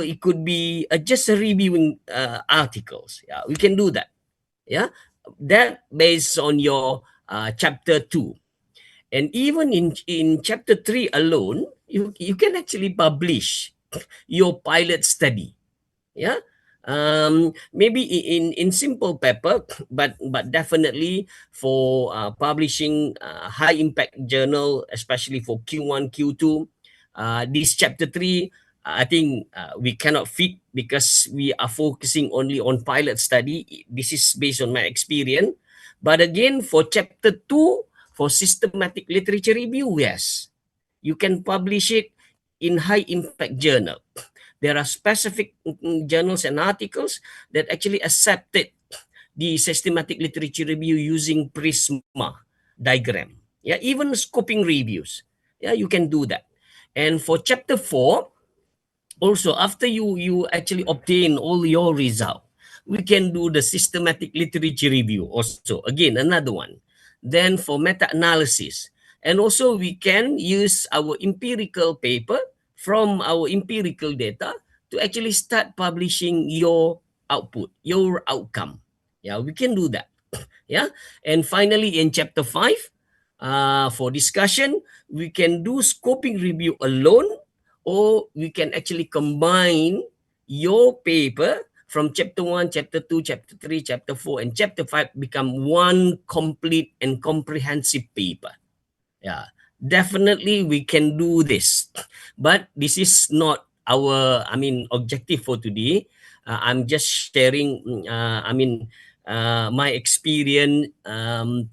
it could be just a reviewing articles. Yeah, we can do that. Yeah, that based on your chapter 2. And even in chapter 3 alone, you can actually publish your pilot study. Yeah, maybe in simple paper, but definitely for publishing high impact journal, especially for Q1 Q2. This chapter 3, I think we cannot fit because we are focusing only on pilot study. This is based on my experience. But again, for chapter 2, for systematic literature review, yes, you can publish it in high impact journal. There are specific journals and articles that actually accepted the systematic literature review using Prisma diagram. Yeah, even scoping reviews. Yeah, you can do that. And for chapter 4, also after you actually obtain all your result, we can do the systematic literature review also. Again, another one. Then for meta-analysis. And also we can use our empirical paper from our empirical data to actually start publishing your output, your outcome. Yeah, we can do that. Yeah. And finally, in chapter 5, for discussion, we can do scoping review alone, or we can actually combine your paper from chapter 1, chapter 2, chapter 3, chapter 4, and chapter 5 become one complete and comprehensive paper. Yeah, definitely we can do this. But this is not our, objective for today. I'm just sharing, my experience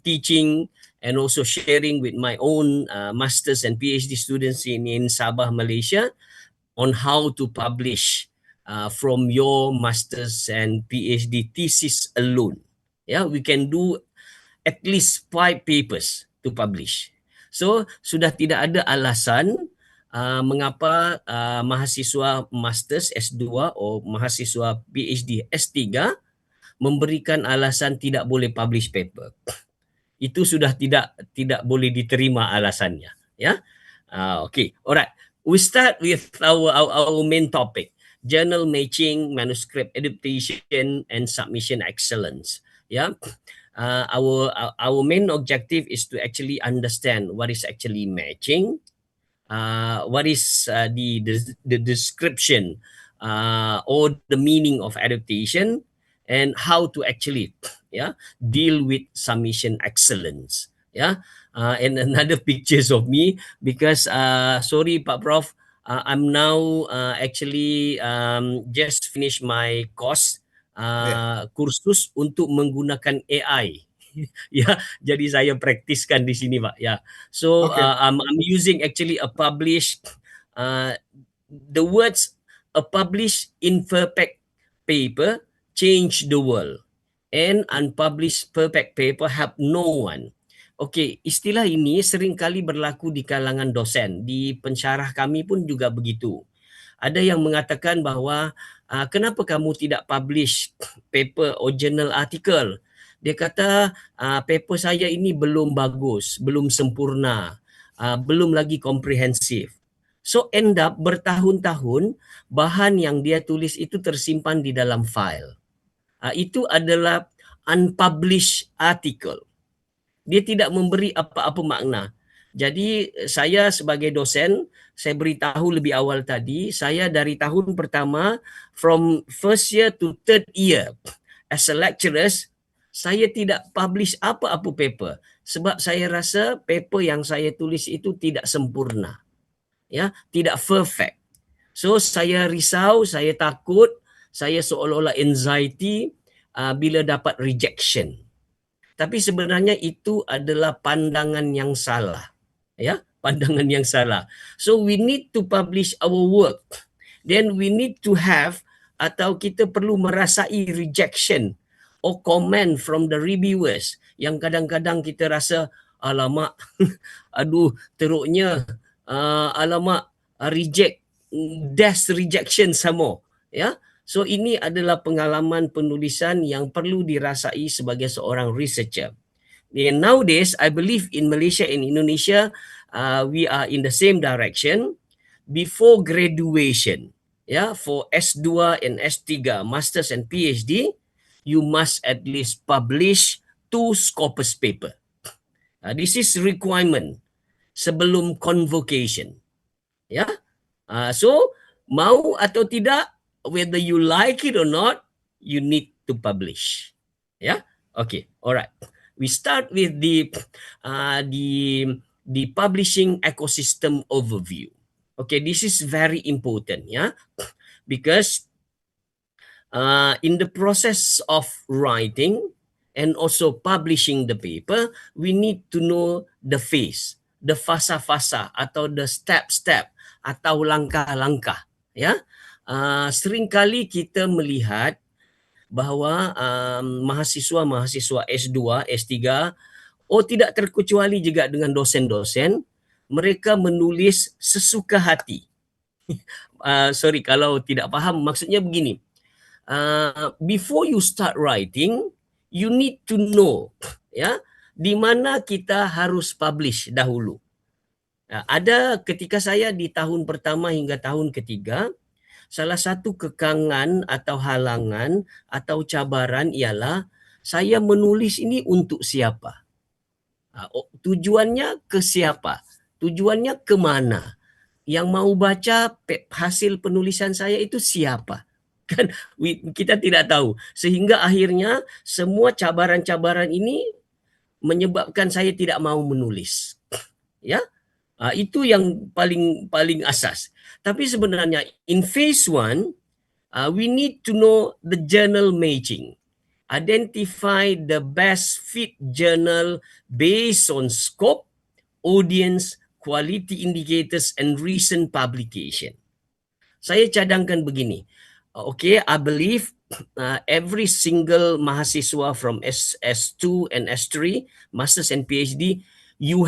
teaching, and also sharing with my own master's and PhD students in Sabah, Malaysia, on how to publish from your master's and PhD thesis alone. Yeah, we can do at least 5 papers to publish. So sudah tidak ada alasan mengapa mahasiswa masters S2 atau mahasiswa PhD S3 memberikan alasan tidak boleh publish paper. Itu sudah tidak boleh diterima alasannya, ya. Okay, alright. We start with our main topic: journal matching, manuscript adaptation, and submission excellence. Yeah. Our main objective is to actually understand what is actually matching, what is the description or the meaning of adaptation, and how to actually deal with submission excellence. And another pictures of me, because sorry Pak Prof, I'm now actually just finished my course kursus untuk menggunakan AI. Ya, jadi saya praktiskan di sini, Pak. Ya. So I'm using actually a published the words a published imperfect paper change the world, and unpublished perfect paper help no one. Okey, istilah ini seringkali berlaku di kalangan dosen. Di pensyarah kami pun juga begitu. Ada yang mengatakan bahawa kenapa kamu tidak publish paper or journal article? Dia kata paper saya ini belum bagus, belum sempurna, belum lagi komprehensif. So end up bertahun-tahun bahan yang dia tulis itu tersimpan di dalam file. Itu adalah unpublished article. Dia tidak memberi apa-apa makna. Jadi saya sebagai dosen, saya beritahu lebih awal tadi, saya dari tahun pertama, from first year to third year, as a lecturer, saya tidak publish apa-apa paper. Sebab saya rasa paper yang saya tulis itu tidak sempurna. Ya, tidak perfect. So saya risau, saya takut, saya seolah-olah anxiety bila dapat rejection. Tapi sebenarnya itu adalah pandangan yang salah. Ya, pandangan yang salah. So we need to publish our work. Then we need to have, atau kita perlu merasai rejection or comment from the reviewers yang kadang-kadang kita rasa alamak aduh teruknya, alamak reject, death rejection sama. Ya. So ini adalah pengalaman penulisan yang perlu dirasai sebagai seorang researcher. And nowadays, I believe in Malaysia and Indonesia, we are in the same direction. Before graduation, for S2 and S3, Masters and PhD, you must at least publish 2 Scopus paper. This is requirement sebelum convocation. Ya. So mau atau tidak, whether you like it or not, you need to publish. Yeah. Okay. Alright. We start with the publishing ecosystem overview. Okay, this is very important, yeah, because in the process of writing and also publishing the paper, we need to know the phase, the fasa-fasa atau the step-step atau langkah-langkah, ya. Seringkali kita melihat bahawa mahasiswa-mahasiswa S2, S3, tidak terkecuali juga dengan dosen-dosen, mereka menulis sesuka hati. Sorry kalau tidak faham, maksudnya begini. Before you start writing, you need to know, ya, di mana kita harus publish dahulu. Ada ketika saya di tahun pertama hingga tahun ketiga, salah satu kekangan atau halangan atau cabaran ialah saya menulis ini untuk siapa? Tujuannya ke siapa? Tujuannya ke mana? Yang mau baca hasil penulisan saya itu siapa? Kan kita tidak tahu. Sehingga akhirnya semua cabaran-cabaran ini menyebabkan saya tidak mau menulis. Ya, itu yang paling asas. Tapi sebenarnya in phase 1, we need to know the journal matching. Identify the best fit journal based on scope, audience, quality indicators, and recent publication. Saya cadangkan begini. Okay, I believe every single mahasiswa from S2 and S3, Masters and PhD, you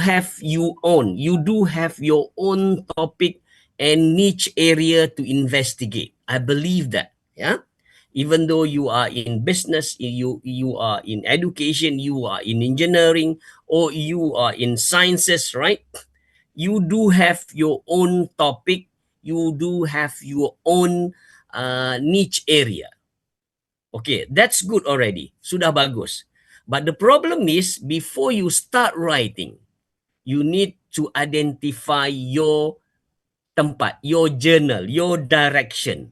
do have your own topic and niche area to investigate. I believe that, yeah. Even though you are in business, you are in education, you are in engineering, or you are in sciences, right? You do have your own topic, you do have your own niche area. Okay, that's good already. Sudah bagus. But the problem is, before you start writing, you need to identify your tempat, your journal, your direction.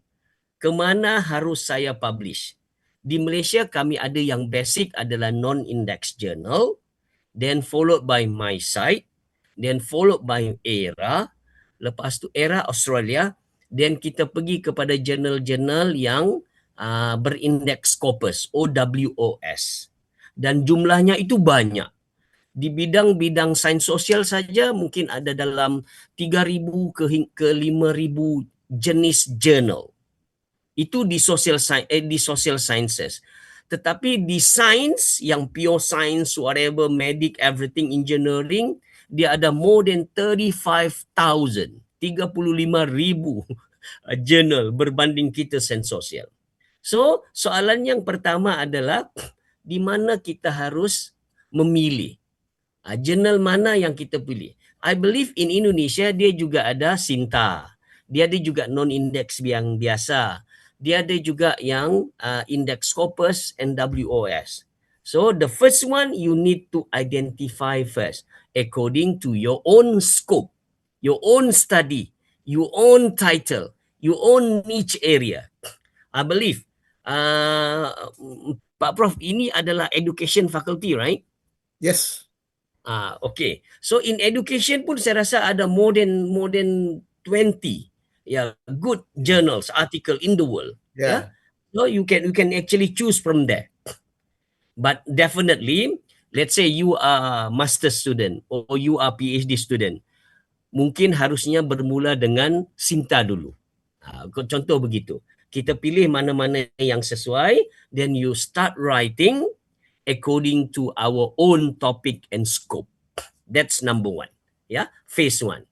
Kemana harus saya publish? Di Malaysia kami ada yang basic adalah non-index journal, then followed by My Site, then followed by ERA, lepas tu ERA Australia, then kita pergi kepada jurnal-jurnal yang berindeks Scopus, OWOS. Dan jumlahnya itu banyak. Di bidang-bidang sains sosial saja mungkin ada dalam 3,000 ke 5,000 jenis journal. Itu di social sciences. Tetapi di science yang pure science, whatever, medic, everything, engineering, dia ada more than 35,000 journal berbanding kita sains sosial. So, soalan yang pertama adalah di mana kita harus memilih. Jurnal mana yang kita pilih? I believe in Indonesia dia juga ada Sinta. Dia ada juga non-index yang biasa. Dia ada juga yang index Scopus and WOS. So the first one you need to identify first according to your own scope, your own study, your own title, your own niche area. I believe Pak Prof, ini adalah education faculty, right? Yes. Okay. So in education pun saya rasa ada more than 20 good journals, article in the world. Yeah. So you can actually choose from there. But definitely, let's say you are master student or you are PhD student, mungkin harusnya bermula dengan Sinta dulu. Contoh begitu. Kita pilih mana-mana yang sesuai, then you start writing according to our own topic and scope. That's number 1. Yeah, phase 1.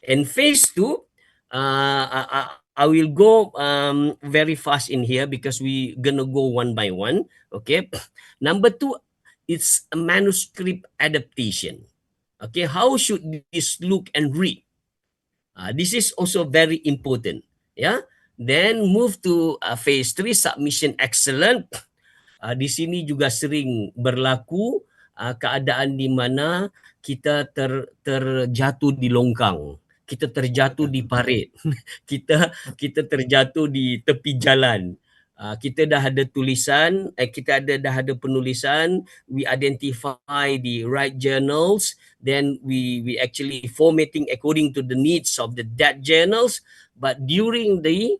And phase 2, I will go very fast in here because we gonna go one by one. Okay. Number 2, it's a manuscript adaptation. Okay, how should this look and read? This is also very important. Yeah. Then move to phase 3, submission excellent. Di sini juga sering berlaku keadaan di mana kita terjatuh di longkang, kita terjatuh di parit, kita terjatuh di tepi jalan. Kita dah ada tulisan, dah ada penulisan, we identify the right journals, then we actually formatting according to the needs of that journals, but during the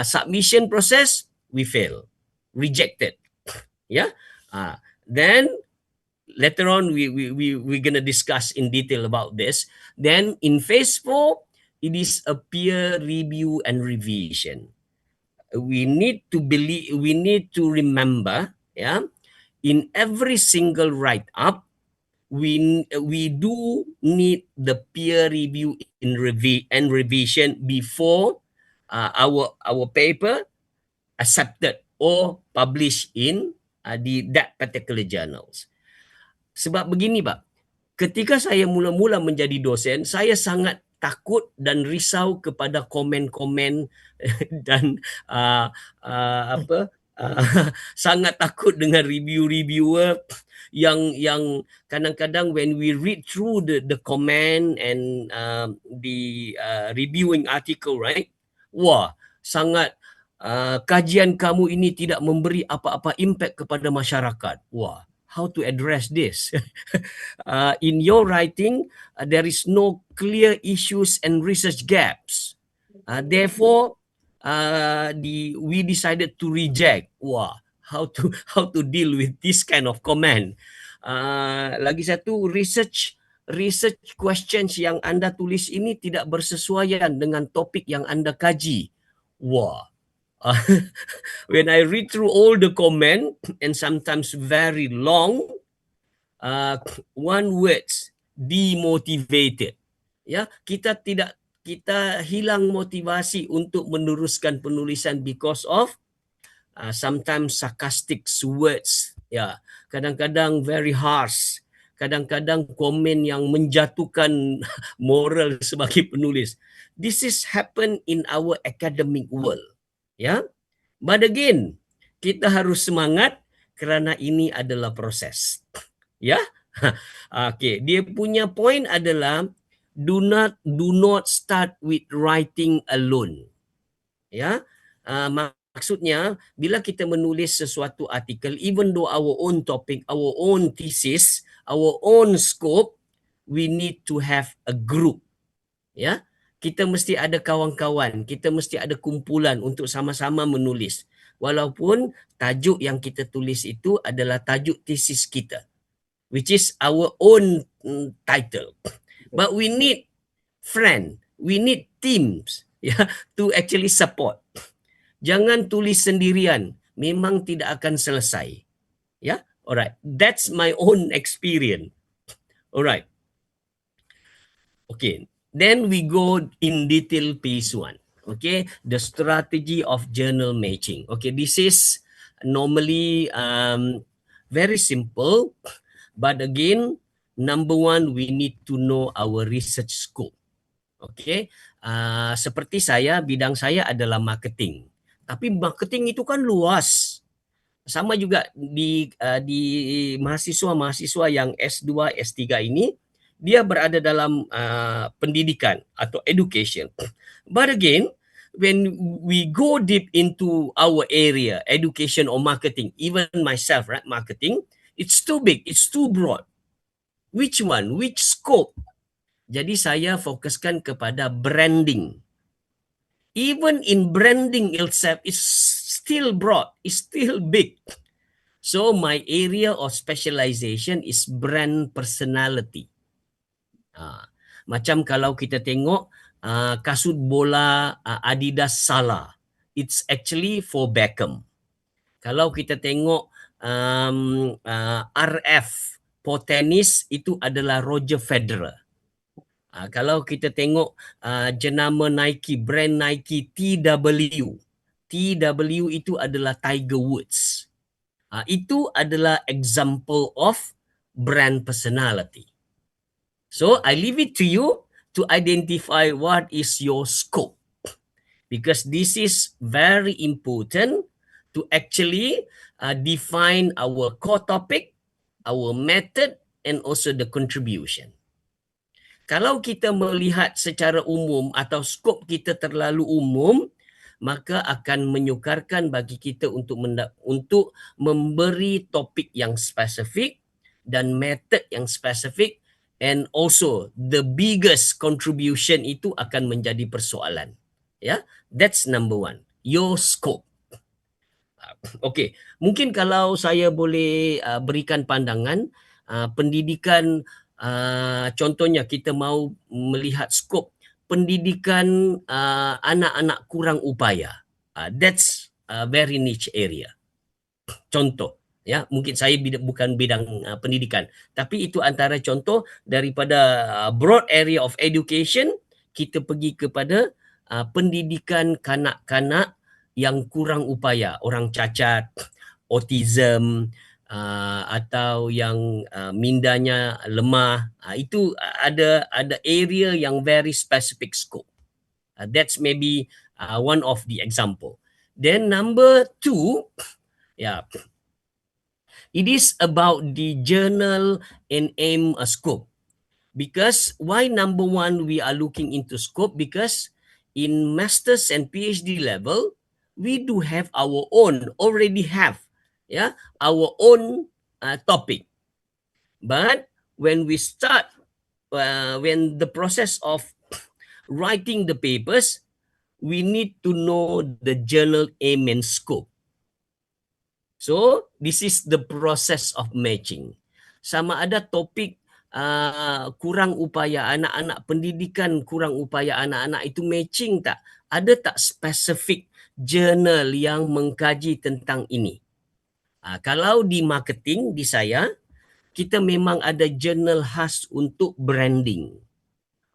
submission process we fail, rejected. Yeah. Then later on we're gonna discuss in detail about this. Then in phase 4, it is a peer review and revision. We need to remember, yeah, in every single write up we do need the peer review and revision before our paper accepted or published in that particular journals. Sebab begini, Pak, ketika saya mula-mula menjadi dosen, saya sangat takut dan risau kepada komen-komen dan sangat takut dengan reviewer yang kadang-kadang when we read through the comment and the reviewing article, right? Wah, sangat kajian kamu ini tidak memberi apa-apa impact kepada masyarakat. Wah, how to address this? In your writing, there is no clear issues and research gaps. Therefore, we decided to reject. Wah, how to deal with this kind of comment? Lagi satu, research questions yang Anda tulis ini tidak bersesuaian dengan topik yang Anda kaji. Wah. When I read through all the comment and sometimes very long, one words, demotivated. Ya, kita hilang motivasi untuk meneruskan penulisan because of sometimes sarcastic words. Ya, kadang-kadang very harsh, kadang-kadang komen yang menjatuhkan moral sebagai penulis. This is happen in our academic world. Ya, but again, kita harus semangat kerana ini adalah proses. Ya, okay. Dia punya point adalah do not start with writing alone. Ya, maksudnya bila kita menulis sesuatu artikel, even though our own topic, our own thesis, our own scope, we need to have a group. Ya, kita mesti ada kawan-kawan, kita mesti ada kumpulan untuk sama-sama menulis. Walaupun tajuk yang kita tulis itu adalah tajuk tesis kita, which is our own title. But we need friend, we need teams, ya, to actually support. Jangan tulis sendirian, memang tidak akan selesai. Ya, alright. That's my own experience. Alright. Okay. Then we go in detail phase 1. Okay, the strategy of journal matching. Okay, this is normally very simple, but again, number one, we need to know our research scope. Okay, seperti saya, bidang saya adalah marketing. Tapi marketing itu kan luas. Sama juga di mahasiswa yang S2, S3 ini, dia berada dalam pendidikan atau education. But again, when we go deep into our area, education or marketing, even myself, right, marketing, it's too big, it's too broad. Which one? Which scope? Jadi saya fokuskan kepada branding. Even in branding itself is still broad, is still big. So my area of specialization is brand personality. Macam kalau kita tengok kasut bola Adidas Salah, it's actually for Beckham. Kalau kita tengok RF for tennis, itu adalah Roger Federer. Kalau kita tengok jenama Nike, brand Nike TW itu adalah Tiger Woods. Itu adalah example of brand personality. So I leave it to you to identify what is your scope. because this is very important to actually define our core topic, our method, and also the contribution. Kalau kita melihat secara umum atau skop kita terlalu umum, maka akan menyukarkan bagi kita untuk memberi topik yang spesifik dan method yang spesifik, and also the biggest contribution itu akan menjadi persoalan. Ya, that's number one. Your scope. Okey, mungkin kalau saya boleh berikan pandangan, pendidikan, contohnya kita mau melihat skop pendidikan anak-anak kurang upaya. That's a very niche area. Contoh, ya, mungkin saya bukan bidang pendidikan, tapi itu antara contoh daripada broad area of education, kita pergi kepada pendidikan kanak-kanak yang kurang upaya, orang cacat, autism, atau yang mindanya lemah. Itu ada area yang very specific scope. That's maybe one of the example. Then number two, yeah, it is about the journal and aim scope. Because why number one we are looking into scope? Because in masters and PhD level, we do have our own, already have, yeah, our own topic. But when we start, when the process of writing the papers, we need to know the journal aim and scope. So this is the process of matching. Sama ada topik kurang upaya anak-anak, pendidikan kurang upaya anak-anak itu matching tak? Ada tak spesifik jurnal yang mengkaji tentang ini? Kalau di marketing, di saya, kita memang ada jurnal khas untuk branding.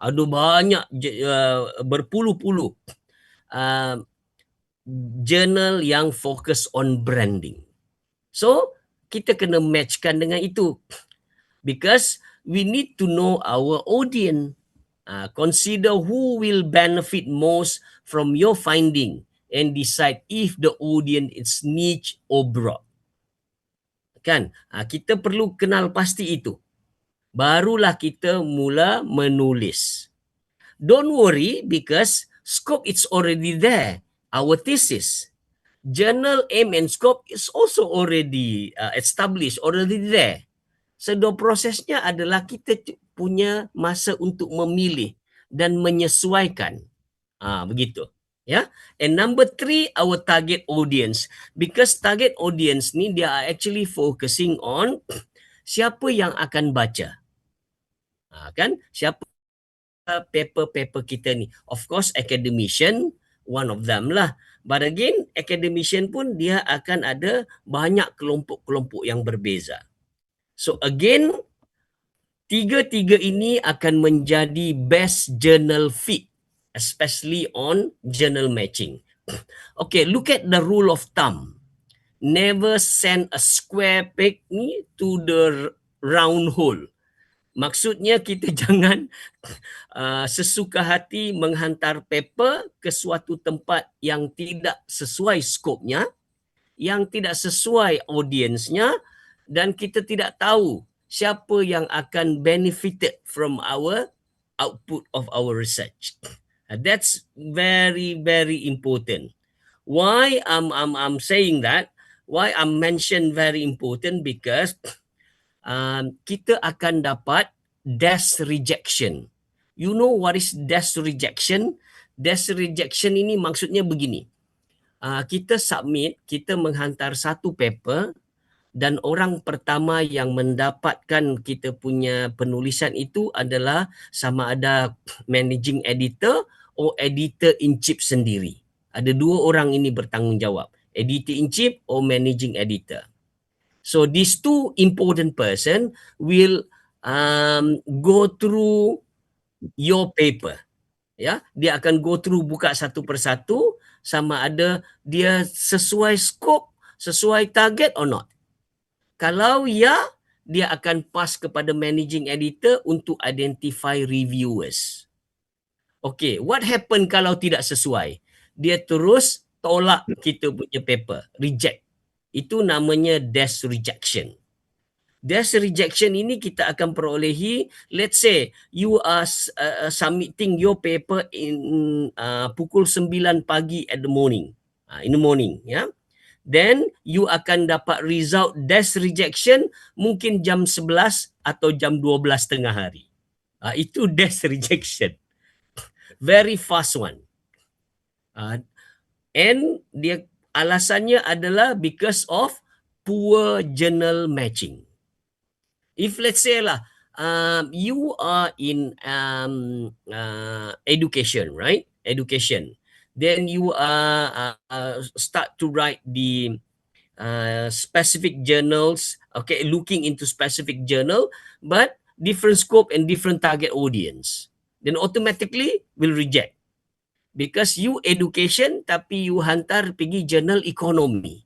Ada banyak berpuluh-puluh jurnal yang fokus on branding. So, kita kena matchkan dengan itu. Because we need to know our audience. Consider who will benefit most from your finding and decide if the audience is niche or broad. Kan? Kita perlu kenal pasti itu. Barulah kita mula menulis. Don't worry because scope is already there. Our thesis, journal aim and scope is also already established, already there. So, prosesnya adalah kita punya masa untuk memilih dan menyesuaikan. Begitu. Ya. And number three, our target audience. Because target audience ni dia are actually focusing on siapa yang akan baca. Kan? Siapa paper-paper kita ni. Of course, academician, one of them lah. But again, academician pun dia akan ada banyak kelompok-kelompok yang berbeza. So again, tiga-tiga ini akan menjadi best journal fit, especially on journal matching. Okay, look at the rule of thumb. Never send a square peg ni to the round hole. Maksudnya kita jangan sesuka hati menghantar paper ke suatu tempat yang tidak sesuai skopnya, yang tidak sesuai audiensnya, dan kita tidak tahu siapa yang akan benefited from our output of our research. That's very, very important. Why I'm saying that? Why I'm mention very important? Because kita akan dapat desk rejection. You know what is desk rejection? Desk rejection ini maksudnya begini. Kita submit, kita menghantar satu paper, dan orang pertama yang mendapatkan kita punya penulisan itu adalah sama ada managing editor atau editor in chief sendiri. Ada dua orang ini bertanggungjawab, editor in chief or managing editor. So these two important person will go through your paper. Ya, dia akan go through, buka satu persatu, sama ada dia sesuai scope, sesuai target or not. Kalau ya, dia akan pass kepada managing editor untuk identify reviewers. Okay, what happen kalau tidak sesuai? dia terus tolak kita punya paper, reject. Itu namanya desk rejection. Desk rejection ini kita akan perolehi, let's say you are submitting your paper in pukul 9 pagi at the morning. In the morning, ya. Then you akan dapat result desk rejection mungkin jam 11 atau jam 12 tengah hari. Itu desk rejection. Very fast one. And dia alasannya adalah because of poor journal matching. If let's say lah, you are in education, right? Education. Then you start to write the specific journals, okay, looking into specific journal, but different scope and different target audience. Then automatically will reject. Because you education tapi you hantar pergi jurnal ekonomi.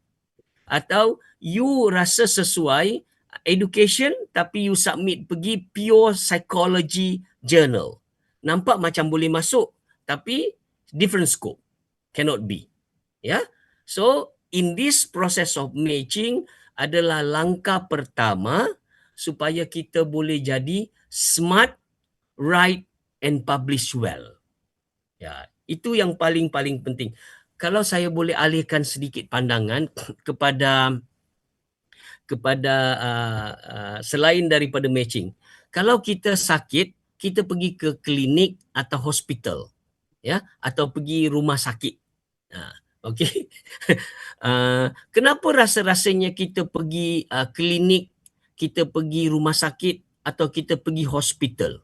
Atau you rasa sesuai education tapi you submit pergi pure psychology journal. Nampak macam boleh masuk tapi different scope. Cannot be. Ya. Yeah? So in this process of matching adalah langkah pertama supaya kita boleh jadi smart, write and publish well. Ya, itu yang paling penting. Kalau saya boleh alihkan sedikit pandangan kepada selain daripada matching. Kalau kita sakit, kita pergi ke klinik atau hospital, ya, atau pergi rumah sakit. Okey. Kenapa rasa-rasanya kita pergi klinik, kita pergi rumah sakit atau kita pergi hospital?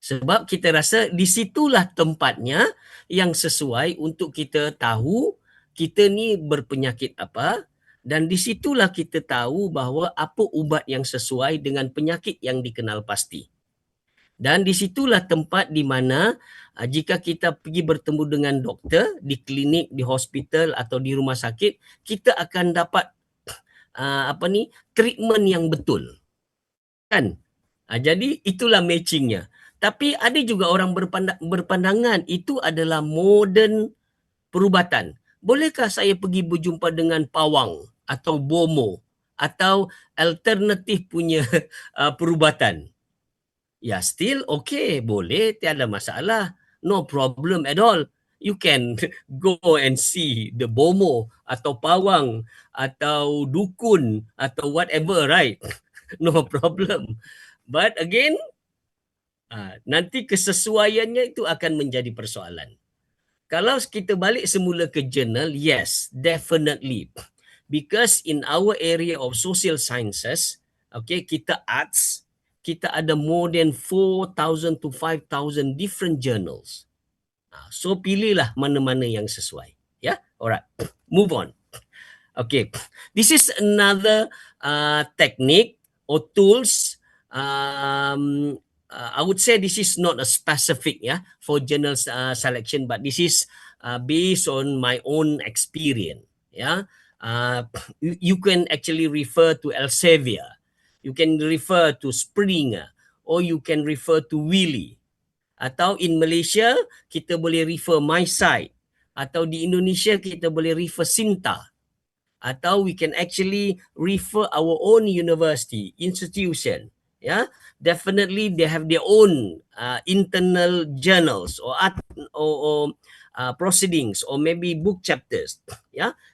Sebab kita rasa di situlah tempatnya yang sesuai untuk kita tahu kita ni berpenyakit apa, dan di situlah kita tahu bahawa apa ubat yang sesuai dengan penyakit yang dikenal pasti. Dan di situlah tempat di mana jika kita pergi bertemu dengan doktor di klinik, di hospital atau di rumah sakit, kita akan dapat treatment yang betul. Kan? Jadi itulah matchingnya. Tapi ada juga orang berpandangan itu adalah modern perubatan. Bolehkah saya pergi berjumpa dengan pawang atau bomo atau alternatif punya perubatan? Ya, still okay, boleh, tiada masalah. No problem at all. You can go and see the bomo atau pawang atau dukun atau whatever, right? No problem. But again, nanti kesesuaiannya itu akan menjadi persoalan. Kalau kita balik semula ke jurnal, yes, definitely. Because in our area of social sciences, okay, kita arts, kita ada more than 4,000 to 5,000 different journals. So pilihlah mana-mana yang sesuai. Yeah, alright. Move on. Okay, this is another technique or tools. I would say this is not a specific for journal selection, but this is based on my own experience. You can actually refer to Elsevier, you can refer to Springer, or you can refer to Wiley. Atau in Malaysia kita boleh refer MySite, atau di Indonesia kita boleh refer Sinta, atau we can actually refer our own university, institution. Definitely they have their own internal journals or proceedings or maybe book chapters.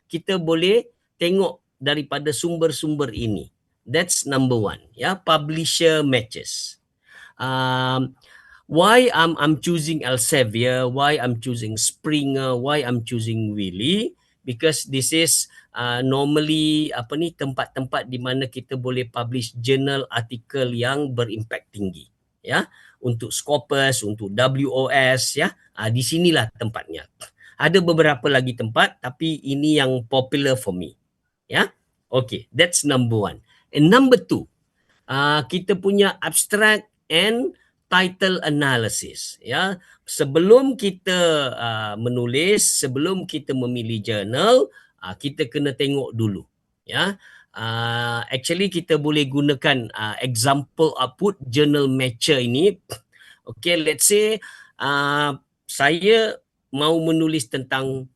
Kita boleh tengok daripada sumber-sumber ini. That's number one. Publisher matches. Why I'm choosing Elsevier, why I'm choosing Springer, why I'm choosing Wiley? Because this is normally tempat-tempat di mana kita boleh publish jurnal artikel yang berimpak tinggi, untuk Scopus, untuk WOS, di sinilah tempatnya. Ada beberapa lagi tempat tapi ini yang popular for me. Okay, that's number one. And number two, kita punya abstract and title analysis. Sebelum kita menulis, sebelum kita memilih jurnal, kita kena tengok dulu. Actually kita boleh gunakan example output journal matcher ini. Okay, let's say saya mau menulis tentang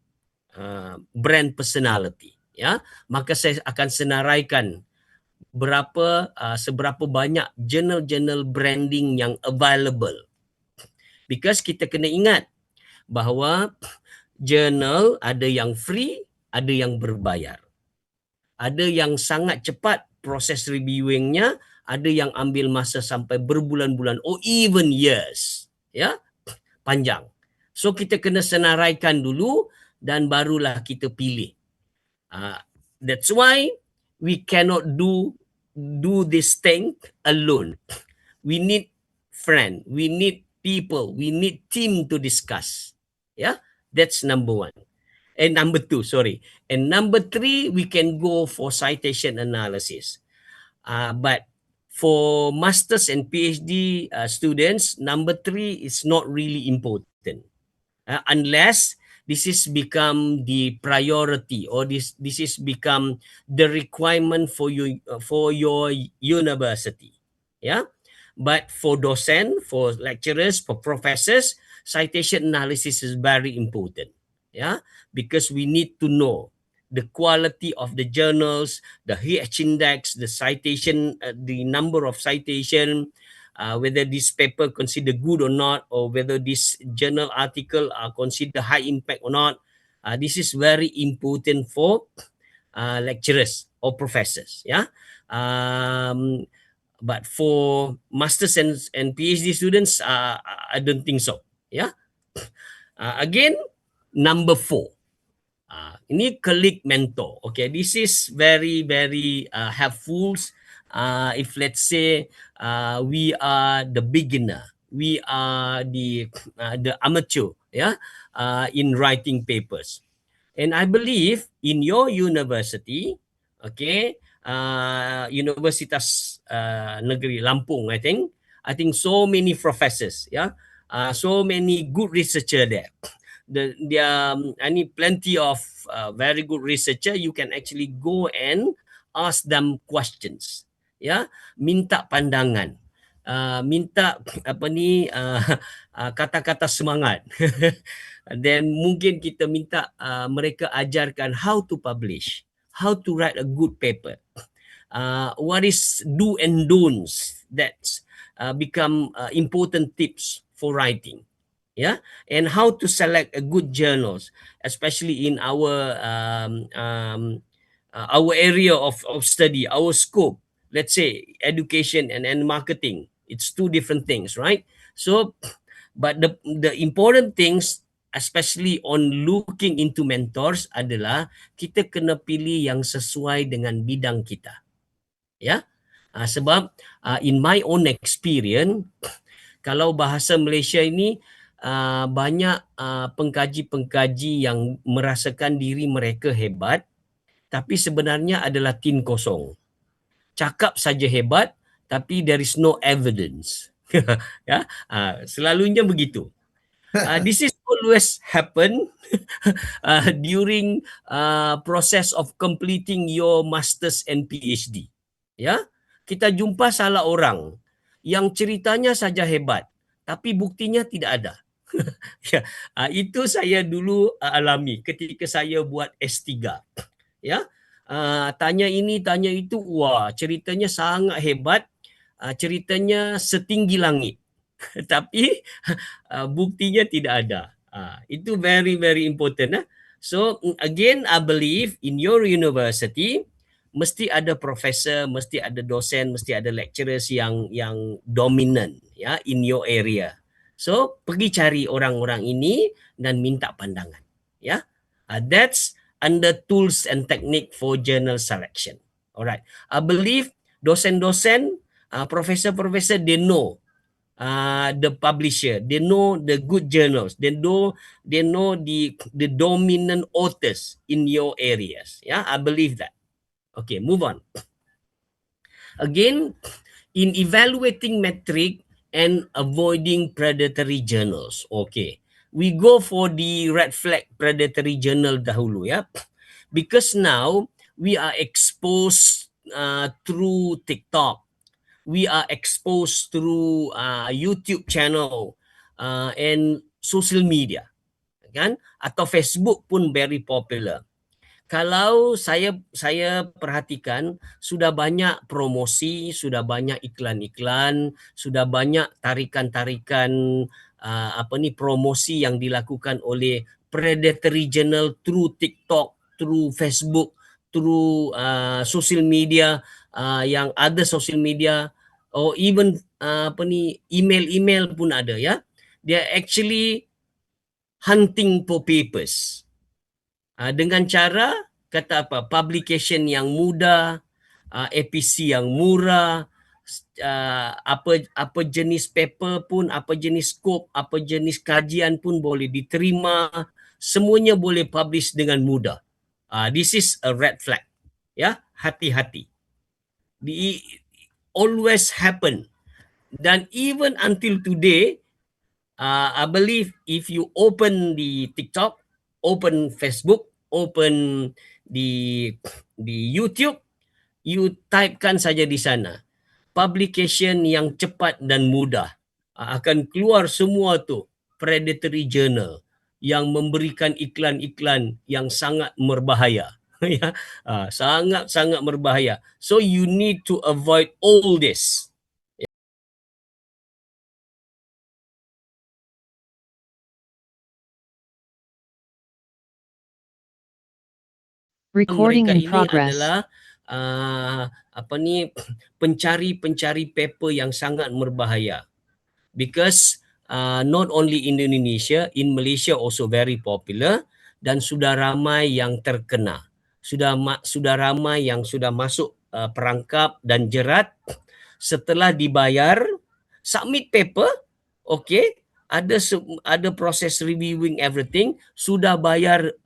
brand personality, ya, maka saya akan senaraikan seberapa banyak journal-journal branding yang available. Because kita kena ingat bahawa journal ada yang free, ada yang berbayar. Ada yang sangat cepat proses reviewingnya, ada yang ambil masa sampai berbulan-bulan or even years, ya, panjang. So kita kena senaraikan dulu dan barulah kita pilih. That's why we cannot do this thing alone. We need friend, we need people, we need team to discuss. Yeah, that's number one. And number two, sorry. And number three, we can go for citation analysis. But for masters and PhD students, number three is not really important. Unless this is become the priority or this is become the requirement for you for your university. Yeah. But for docent, for lecturers, for professors, citation analysis is very important. Yeah, because we need to know the quality of the journals, the H index, the citation, the number of citation, whether this paper considered good or not, or whether this journal article are considered high impact or not. This is very important for lecturers or professors. Yeah. But for masters and PhD students, I don't think so. Yeah. Again, number 4. Ini colleague mentor. Okay, this is very helpful. If let's say we are the beginner, we are the amateur, yeah, in writing papers. And I believe in your university, okay, Universitas Negeri Lampung, I think so many professors, yeah, so many good researcher there. I need plenty of very good researcher. You can actually go and ask them questions, ya, minta pandangan, minta kata-kata semangat. Then mungkin kita minta mereka ajarkan how to publish, how to write a good paper, what is do and don'ts that become important tips for writing. Yeah, and how to select a good journals, especially in our area of study, our scope. Let's say education and marketing. It's two different things, right? So, but the important things, especially on looking into mentors, adalah kita kena pilih yang sesuai dengan bidang kita. Ya, sebab in my own experience, kalau bahasa Malaysia ini banyak pengkaji-pengkaji yang merasakan diri mereka hebat, tapi sebenarnya adalah tin kosong. Cakap saja hebat, tapi there is no evidence. Ya, selalunya begitu. This is always happen during process of completing your masters and PhD. Ya, kita jumpa salah orang yang ceritanya saja hebat, tapi buktinya tidak ada. Ya, itu saya dulu alami ketika saya buat S3. Ya, tanya ini, tanya itu, wah, ceritanya sangat hebat, ceritanya setinggi langit, tapi buktinya tidak ada. Itu very important. So again, I believe in your university mesti ada profesor, mesti ada dosen, mesti ada lecturers yang dominant, ya, in your area. So pergi cari orang-orang ini dan minta pandangan. Ya, that's under tools and technique for journal selection. Alright, I believe dosen-dosen, professor-professor, they know the publisher, they know the good journals, they know the dominant authors in your areas. Yeah, I believe that. Okay, move on. Again, in evaluating metric and avoiding predatory journals. Okay, we go for the red flag predatory journal dahulu, ya. Because now we are exposed through TikTok, we are exposed through YouTube channel and social media. kan? Atau Facebook pun very popular. Kalau saya perhatikan sudah banyak promosi, sudah banyak iklan-iklan, sudah banyak tarikan-tarikan promosi yang dilakukan oleh predatory journal through TikTok, through Facebook, through social media, yang ada social media, or even email-email pun ada ya. They are actually hunting for papers. Dengan cara kata apa, publication yang mudah, APC yang murah, apa jenis paper pun, apa jenis scope, apa jenis kajian pun boleh diterima, semuanya boleh publish dengan mudah. This is a red flag. Ya, hati-hati. Always happen. Dan even until today, I believe if you open the TikTok, open Facebook, open di YouTube, you typekan saja di sana publication yang cepat dan mudah, akan keluar semua tu predatory journal yang memberikan iklan-iklan yang sangat berbahaya. Ya, sangat-sangat berbahaya. So you need to avoid all this. Recording Mereka in ini progress. adalah pencari-pencari paper yang sangat berbahaya. Because not only in Indonesia, in Malaysia also very popular, dan sudah ramai yang terkena. Sudah ramai yang sudah masuk perangkap dan jerat setelah dibayar, submit paper, okay, ada proses reviewing everything, sudah bayar.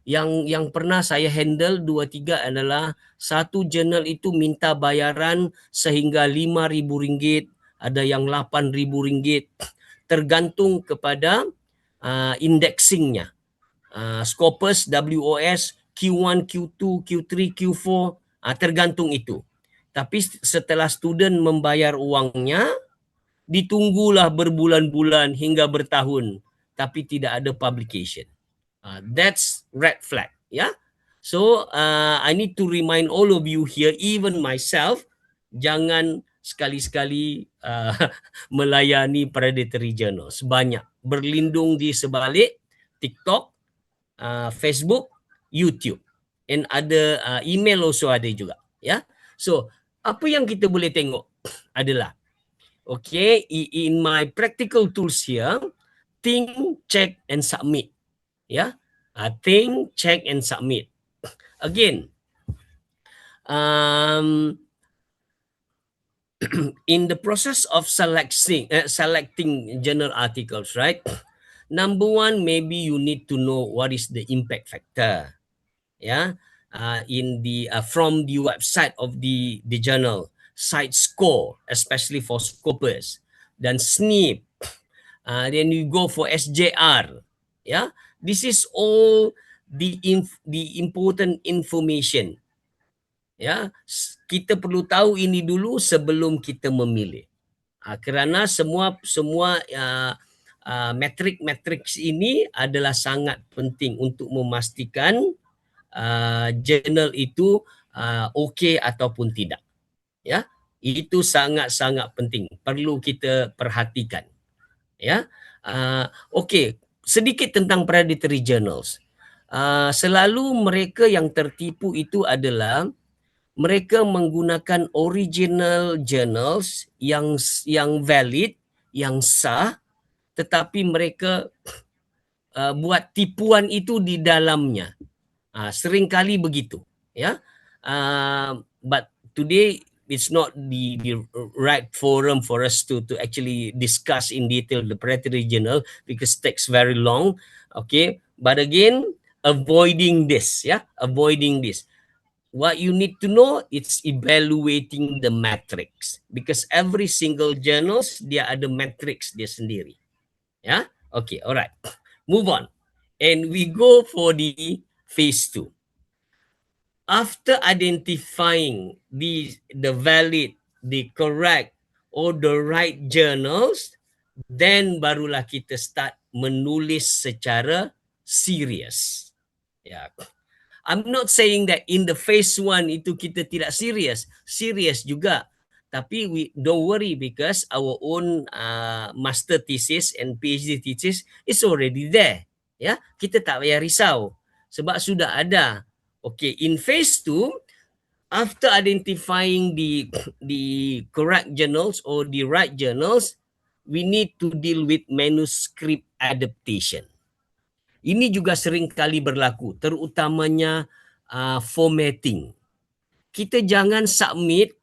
Yang pernah saya handle 2-3 adalah satu jurnal itu minta bayaran sehingga RM5,000, ada yang RM8,000, tergantung kepada indexingnya. Scopus, WOS, Q1, Q2, Q3, Q4, tergantung itu. Tapi setelah student membayar uangnya, ditunggulah berbulan-bulan hingga bertahun, tapi tidak ada publication. That's red flag. Yeah. So I need to remind all of you here, even myself, jangan sekali-sekali melayani predatory journals. Banyak berlindung di sebalik TikTok, Facebook, YouTube, and ada email also ada juga. Ya. So apa yang kita boleh tengok adalah, okay, in my practical tools here, think, check, and submit. Ya, think, check, and submit. Again, in the process of selecting journal articles, right? Number one, maybe you need to know what is the impact factor. Yeah, in the from the website of the journal, site score, especially for Scopus, then SNP. Then you go for SJR. Yeah, this is all the important information. Ya, kita perlu tahu ini dulu sebelum kita memilih. Kerana semua metrik-metrik ini adalah sangat penting untuk memastikan jurnal itu okey ataupun tidak. Ya, itu sangat-sangat penting, perlu kita perhatikan. Ya, okey, sedikit tentang predatory journals. Selalu mereka yang tertipu itu adalah mereka menggunakan original journals yang valid, yang sah, tetapi mereka buat tipuan itu di dalamnya. Seringkali begitu, ya. But today it's not the right forum for us to actually discuss in detail the predatory journal, because it takes very long. Okay, but again, avoiding this. What you need to know, it's evaluating the metrics, because every single journals dia ada metrics dia sendiri. Ya, okay, alright. Move on, and we go for the phase 2. After identifying the valid, the correct, or the right journals, then barulah kita start menulis secara serius. Ya. I'm not saying that in the phase 1 itu kita tidak serius. Serius juga. Tapi we don't worry because our own master thesis and PhD thesis is already there. Ya, kita tak payah risau sebab sudah ada. Okay, in phase 2, after identifying the correct journals or the right journals, we need to deal with manuscript adaptation. Ini juga sering kali berlaku, terutamanya formatting. Kita jangan submit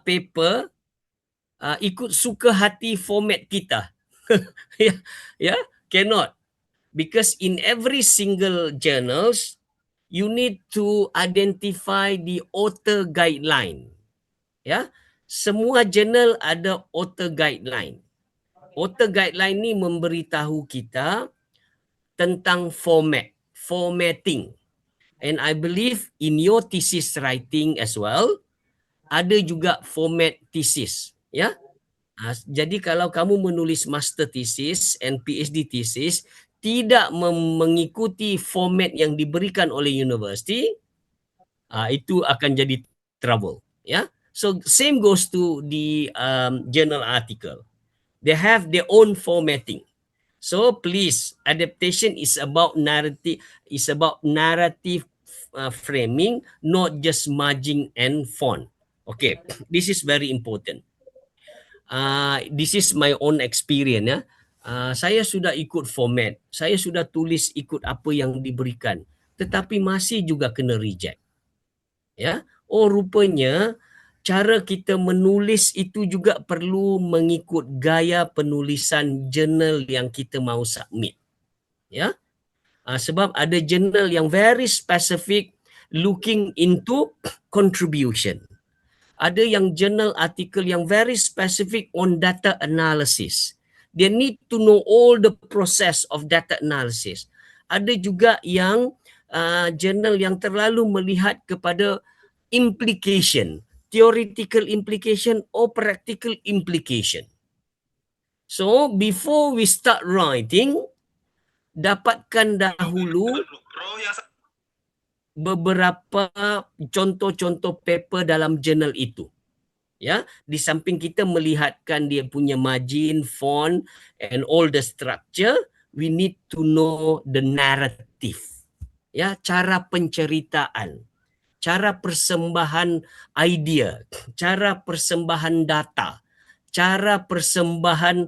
paper ikut suka hati format kita. Ya, yeah, cannot. Because in every single journals, you need to identify the author guideline. Ya, semua jurnal ada author guideline. Author guideline ni memberitahu kita tentang formatting. And I believe in your thesis writing as well, ada juga format thesis. Ya, jadi kalau kamu menulis master thesis and PhD thesis tidak mengikuti format yang diberikan oleh universiti, itu akan jadi trouble. Ya, so same goes to the journal article. They have their own formatting. So please, adaptation is about narrative, framing, not just margin and font. Okay, this is very important. This is my own experience ya. Saya sudah ikut format, saya sudah tulis ikut apa yang diberikan, tetapi masih juga kena reject. Ya, oh rupanya cara kita menulis itu juga perlu mengikut gaya penulisan jurnal yang kita mahu submit. Ya, sebab ada jurnal yang very specific looking into contribution. Ada yang jurnal artikel yang very specific on data analysis. They need to know all the process of data analysis. Ada juga yang jurnal yang terlalu melihat kepada implication, theoretical implication or practical implication. So before we start writing, dapatkan dahulu beberapa contoh-contoh paper dalam jurnal itu. Ya, di samping kita melihatkan dia punya margin, font and all the structure, we need to know the narrative. Ya, cara penceritaan, cara persembahan idea, cara persembahan data, cara persembahan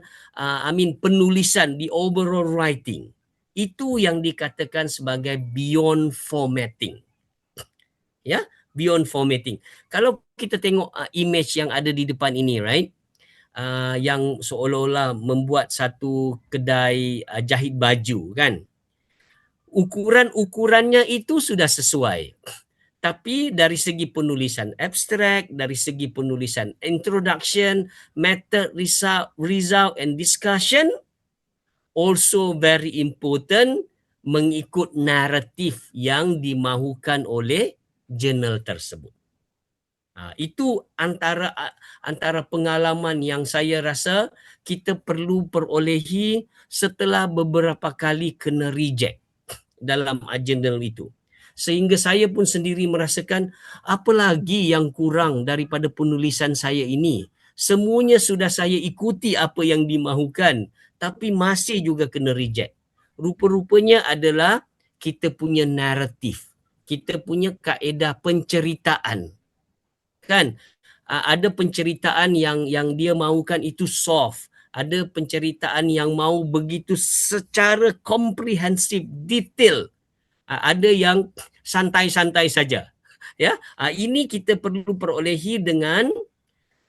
penulisan, the overall writing. Itu yang dikatakan sebagai beyond formatting. Ya, beyond formatting. Kalau kita tengok image yang ada di depan ini, right? Yang seolah-olah membuat satu kedai jahit baju kan. Ukuran-ukurannya itu sudah sesuai. Tapi dari segi penulisan abstrak, dari segi penulisan introduction, method, result and discussion, also very important mengikut naratif yang dimahukan oleh jurnal tersebut. Itu antara pengalaman yang saya rasa kita perlu perolehi setelah beberapa kali kena reject dalam jurnal itu. Sehingga saya pun sendiri merasakan apa lagi yang kurang daripada penulisan saya ini. Semuanya sudah saya ikuti apa yang dimahukan, tapi masih juga kena reject. Rupa-rupanya adalah kita punya naratif, kita punya kaedah penceritaan. Kan? Ada penceritaan yang dia mahukan itu soft, ada penceritaan yang mahu begitu secara komprehensif, detail, ada yang santai-santai saja. Ya, ini kita perlu perolehi dengan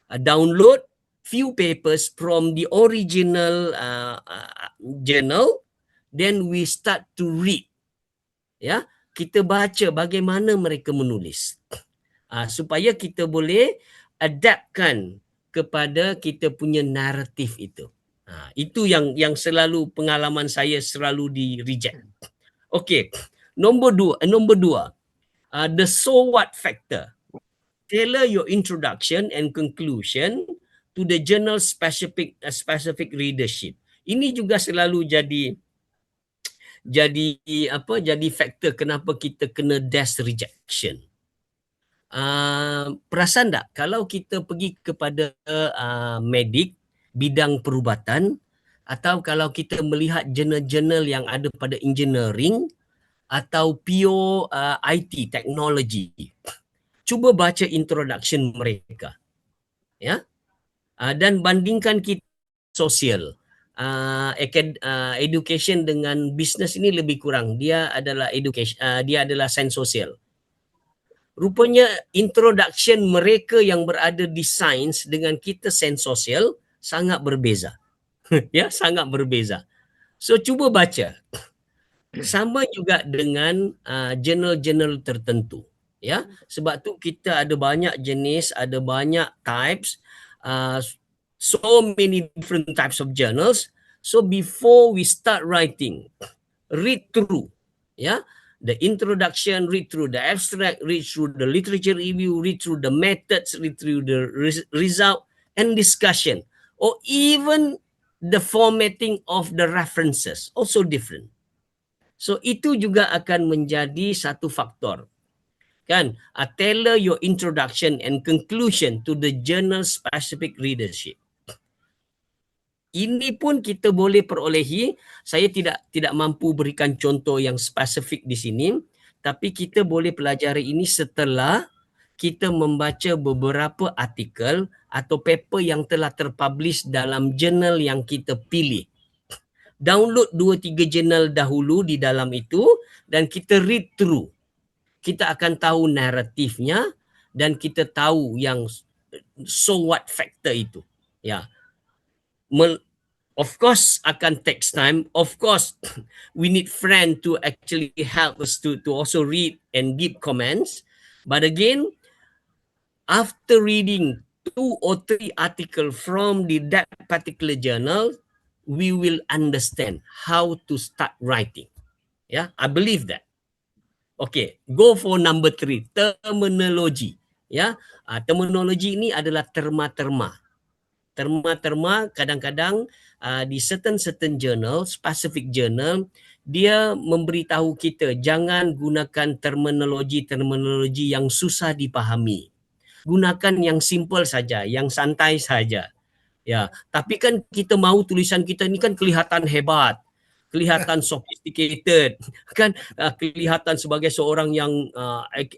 download few papers from the original journal, then we start to read. Ya, kita baca bagaimana mereka menulis. Supaya kita boleh adaptkan kepada kita punya naratif itu. Itu yang selalu pengalaman saya selalu di reject. Okey, nombor dua, the so what factor. Tailor your introduction and conclusion to the journal specific readership. Ini juga selalu jadi faktor kenapa kita kena desk rejection. Perasan tak kalau kita pergi kepada medik bidang perubatan, atau kalau kita melihat jurnal-jurnal yang ada pada engineering atau pure IT teknologi, cuba baca introduction mereka, ya, dan bandingkan kita sosial. Education dengan business ini lebih kurang, dia adalah education, dia adalah sains sosial. Rupanya introduction mereka yang berada di sains dengan kita sains sosial sangat berbeza. Ya, sangat berbeza. So cuba baca. Sama juga dengan jurnal-jurnal tertentu. Ya, sebab tu kita ada banyak jenis, ada banyak types, so many different types of journals. So before we start writing, read through, ya, the introduction, read through the abstract, read through the literature review, read through the methods, read through the result and discussion, or even the formatting of the references also different. So itu juga akan menjadi satu faktor, kan? Tailor your introduction and conclusion to the journal specific readership. Ini pun kita boleh perolehi. Saya tidak mampu berikan contoh yang spesifik di sini, tapi kita boleh pelajari ini setelah kita membaca beberapa artikel atau paper yang telah terpublish dalam jurnal yang kita pilih. Download 2-3 jurnal dahulu di dalam itu dan kita read through. Kita akan tahu naratifnya dan kita tahu yang so what factor itu. Ya. Of course akan takes time. Of course we need friend to actually help us to also read and give comments. But again, after reading 2 or 3 article from that particular journal, we will understand how to start writing. Yeah, I believe that. Okay, go for number 3, terminology. Ya, terminology ini adalah terma-terma. Terma-terma kadang-kadang di certain journal, specific journal, dia memberitahu kita jangan gunakan terminologi yang susah dipahami. Gunakan yang simple saja, yang santai saja. Ya, tapi kan kita mahu tulisan kita ni kan kelihatan hebat, kelihatan sophisticated, kan, kelihatan sebagai seorang yang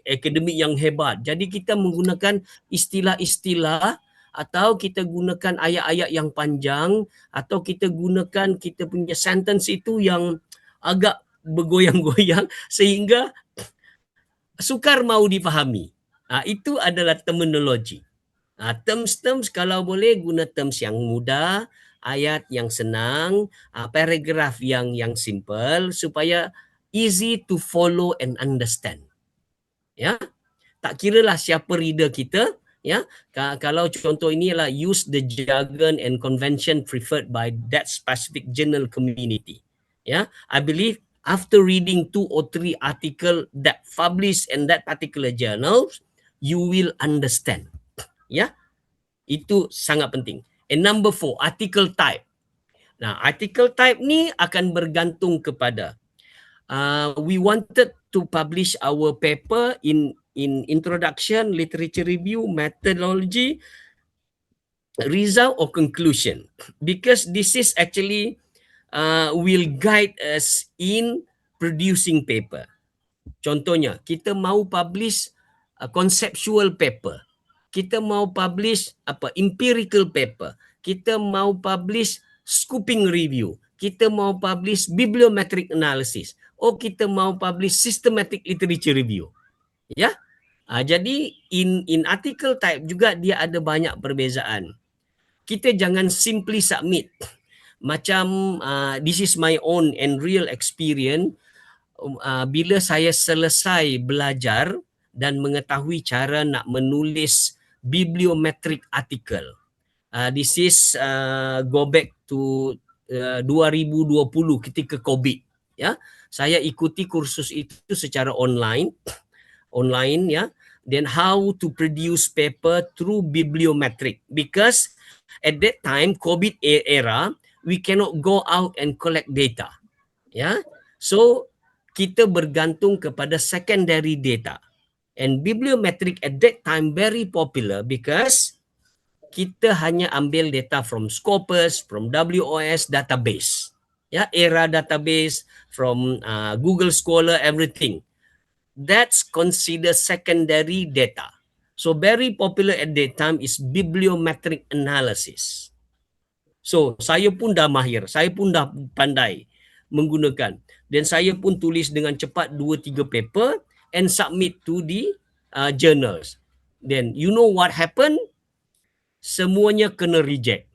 akademik yang hebat. Jadi kita menggunakan istilah-istilah atau kita gunakan ayat-ayat yang panjang atau kita gunakan kita punya sentence itu yang agak bergoyang-goyang sehingga sukar mau dipahami. Itu adalah terminologi. Terms kalau boleh guna terms yang mudah, ayat yang senang, paragraf yang simple supaya easy to follow and understand. Ya, tak kiralah siapa reader kita. Ya, kalau contoh inilah use the jargon and convention preferred by that specific journal community. Ya, I believe after reading 2 or 3 article that published in that particular journal, you will understand. Ya, itu sangat penting. And number 4, article type. Nah, article type ni akan bergantung kepada we wanted to publish our paper in introduction, literature review, methodology, result or conclusion, because this is actually will guide us in producing paper. Contohnya, kita mau publish conceptual paper, kita mau publish empirical paper, kita mau publish scooping review, kita mau publish bibliometric analysis, kita mau publish systematic literature review. Ya. Jadi in article type juga dia ada banyak perbezaan. Kita jangan simply submit. Macam this is my own and real experience. Bila saya selesai belajar dan mengetahui cara nak menulis bibliometric article. This is go back to 2020 ketika COVID. Ya, saya ikuti kursus itu secara online ya. Then how to produce paper through bibliometric, because at that time COVID era, we cannot go out and collect data. Ya, so kita bergantung kepada secondary data. And bibliometric at that time very popular because kita hanya ambil data from Scopus, from WOS database. Ya, era database, from Google Scholar, everything. That's considered secondary data. So very popular at that time is bibliometric analysis. So saya pun dah mahir, saya pun dah pandai menggunakan, dan saya pun tulis dengan cepat 2-3 paper and submit to the journals. Then you know what happened? Semuanya kena reject.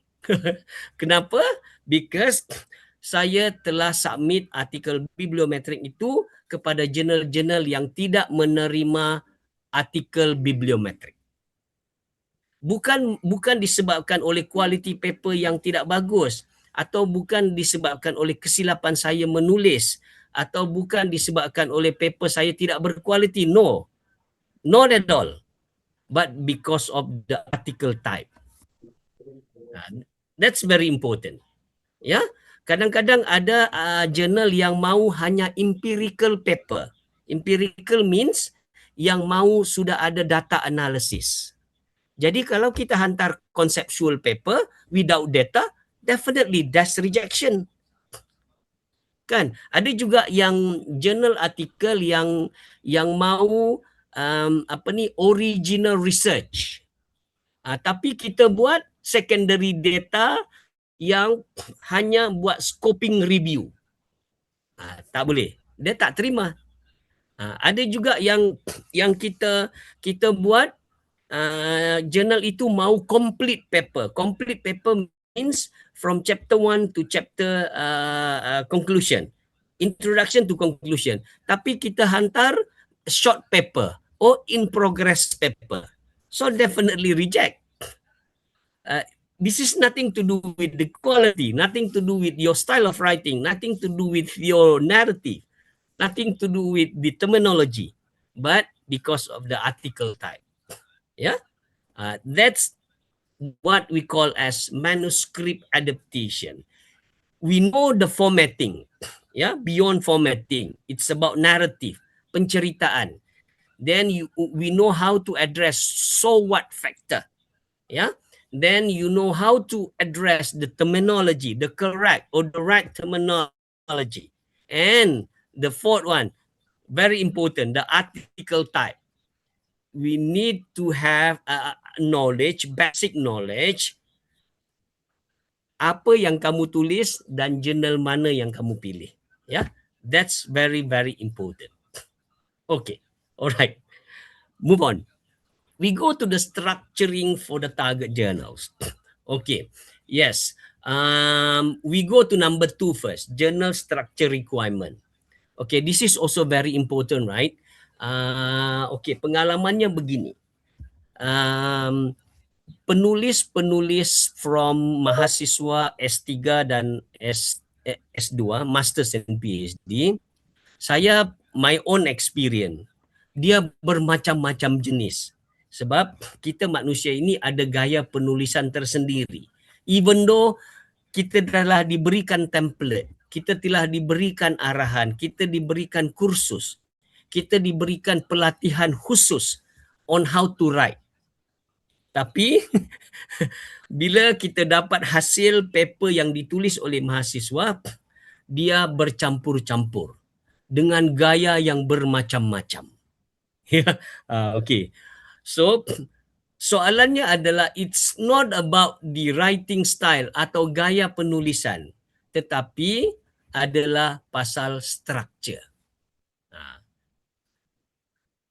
Kenapa? Because saya telah submit artikel bibliometrik itu kepada jurnal-jurnal yang tidak menerima artikel bibliometrik. Bukan disebabkan oleh kualiti paper yang tidak bagus, atau bukan disebabkan oleh kesilapan saya menulis, atau bukan disebabkan oleh paper saya tidak berkualiti. No, not at all, but because of the article type. That's very important. Ya, kadang-kadang ada jurnal yang mau hanya empirical paper. Empirical means yang mau sudah ada data analysis. Jadi kalau kita hantar conceptual paper without data, definitely that's rejection. Kan? Ada juga yang journal artikel yang mau original research. Tapi kita buat secondary data yang hanya buat scoping review. Tak boleh. Dia tak terima. Ada juga yang kita buat journal itu mau complete paper. Complete paper means from chapter 1 to chapter conclusion. Introduction to conclusion. Tapi kita hantar short paper or in progress paper. So definitely reject. This is nothing to do with the quality, nothing to do with your style of writing, nothing to do with your narrative, nothing to do with the terminology, but because of the article type. Yeah, that's what we call as manuscript adaptation. We know the formatting. Yeah, beyond formatting, it's about narrative, penceritaan. Then we know how to address so what factor. Yeah, then you know how to address the terminology, the correct or the right terminology. And the fourth one, very important, the article type. We need to have knowledge, basic knowledge, apa yang kamu tulis dan jurnal mana yang kamu pilih. Yeah, that's very, very important. Okay, all right. Move on. We go to the structuring for the target journals. Okay, yes. We go to number 2 first, journal structure requirement. Okay, this is also very important, right? Okay, pengalamannya begini. Penulis-penulis from mahasiswa S3 dan S2, Masters and PhD, saya my own experience, dia bermacam-macam jenis. Sebab kita manusia ini ada gaya penulisan tersendiri. Even though kita telah diberikan template, kita telah diberikan arahan, kita diberikan kursus, kita diberikan pelatihan khusus on how to write. Tapi bila kita dapat hasil paper yang ditulis oleh mahasiswa, dia bercampur-campur dengan gaya yang bermacam-macam. Okay. So soalannya adalah it's not about the writing style atau gaya penulisan, tetapi adalah pasal structure.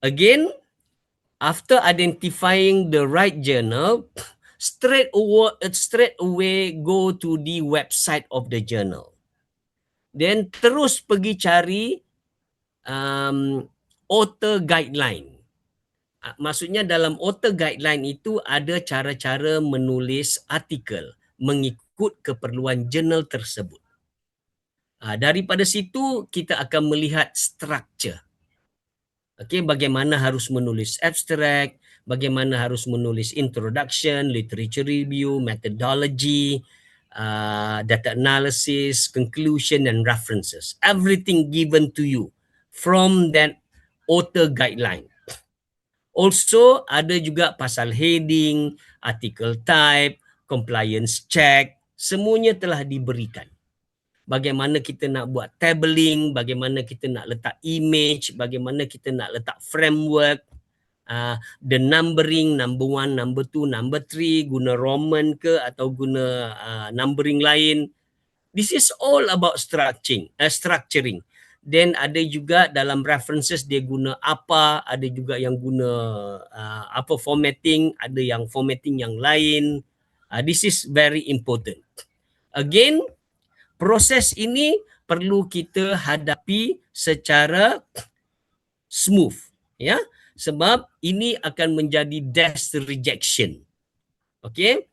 Again, after identifying the right journal, straight away go to the website of the journal. Then terus pergi cari author guideline. Maksudnya dalam author guideline itu ada cara-cara menulis artikel mengikut keperluan jurnal tersebut. Daripada situ kita akan melihat structure. Okay, bagaimana harus menulis abstract, bagaimana harus menulis introduction, literature review, methodology, data analysis, conclusion, and references. Everything given to you from that author guideline. Also, ada juga pasal heading, article type, compliance check, semuanya telah diberikan. Bagaimana kita nak buat tabling, bagaimana kita nak letak image, bagaimana kita nak letak framework, the numbering, number 1, number 2, number 3, guna Roman ke atau guna numbering lain. This is all about structuring. Then ada juga dalam references dia guna apa, ada juga yang guna apa formatting, ada yang formatting yang lain. This is very important. Again, proses ini perlu kita hadapi secara smooth, ya, sebab ini akan menjadi desk rejection. Okay,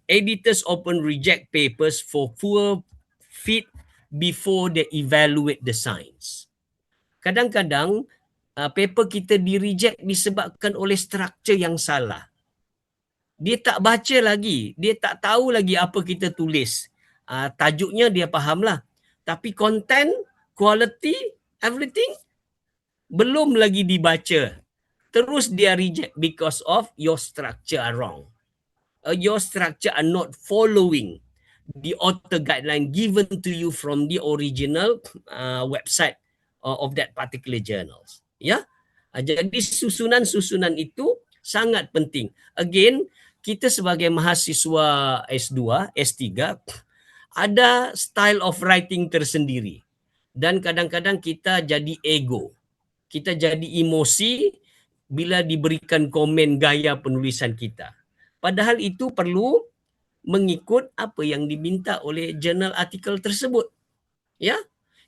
editors often reject papers for poor fit before they evaluate the science. Kadang-kadang paper kita di-reject disebabkan oleh struktur yang salah. Dia tak baca lagi, dia tak tahu lagi apa kita tulis. Tajuknya dia fahamlah, tapi content, quality, everything belum lagi dibaca. Terus dia reject because of your structure are wrong. Your structure are not following the author guideline given to you from the original website of that particular journals. Ya, jadi susunan-susunan itu sangat penting. Again, kita sebagai mahasiswa S2, S3 ada style of writing tersendiri. Dan kadang-kadang kita jadi ego. Kita jadi emosi bila diberikan komen gaya penulisan kita. Padahal itu perlu mengikut apa yang diminta oleh jurnal artikel tersebut. Ya,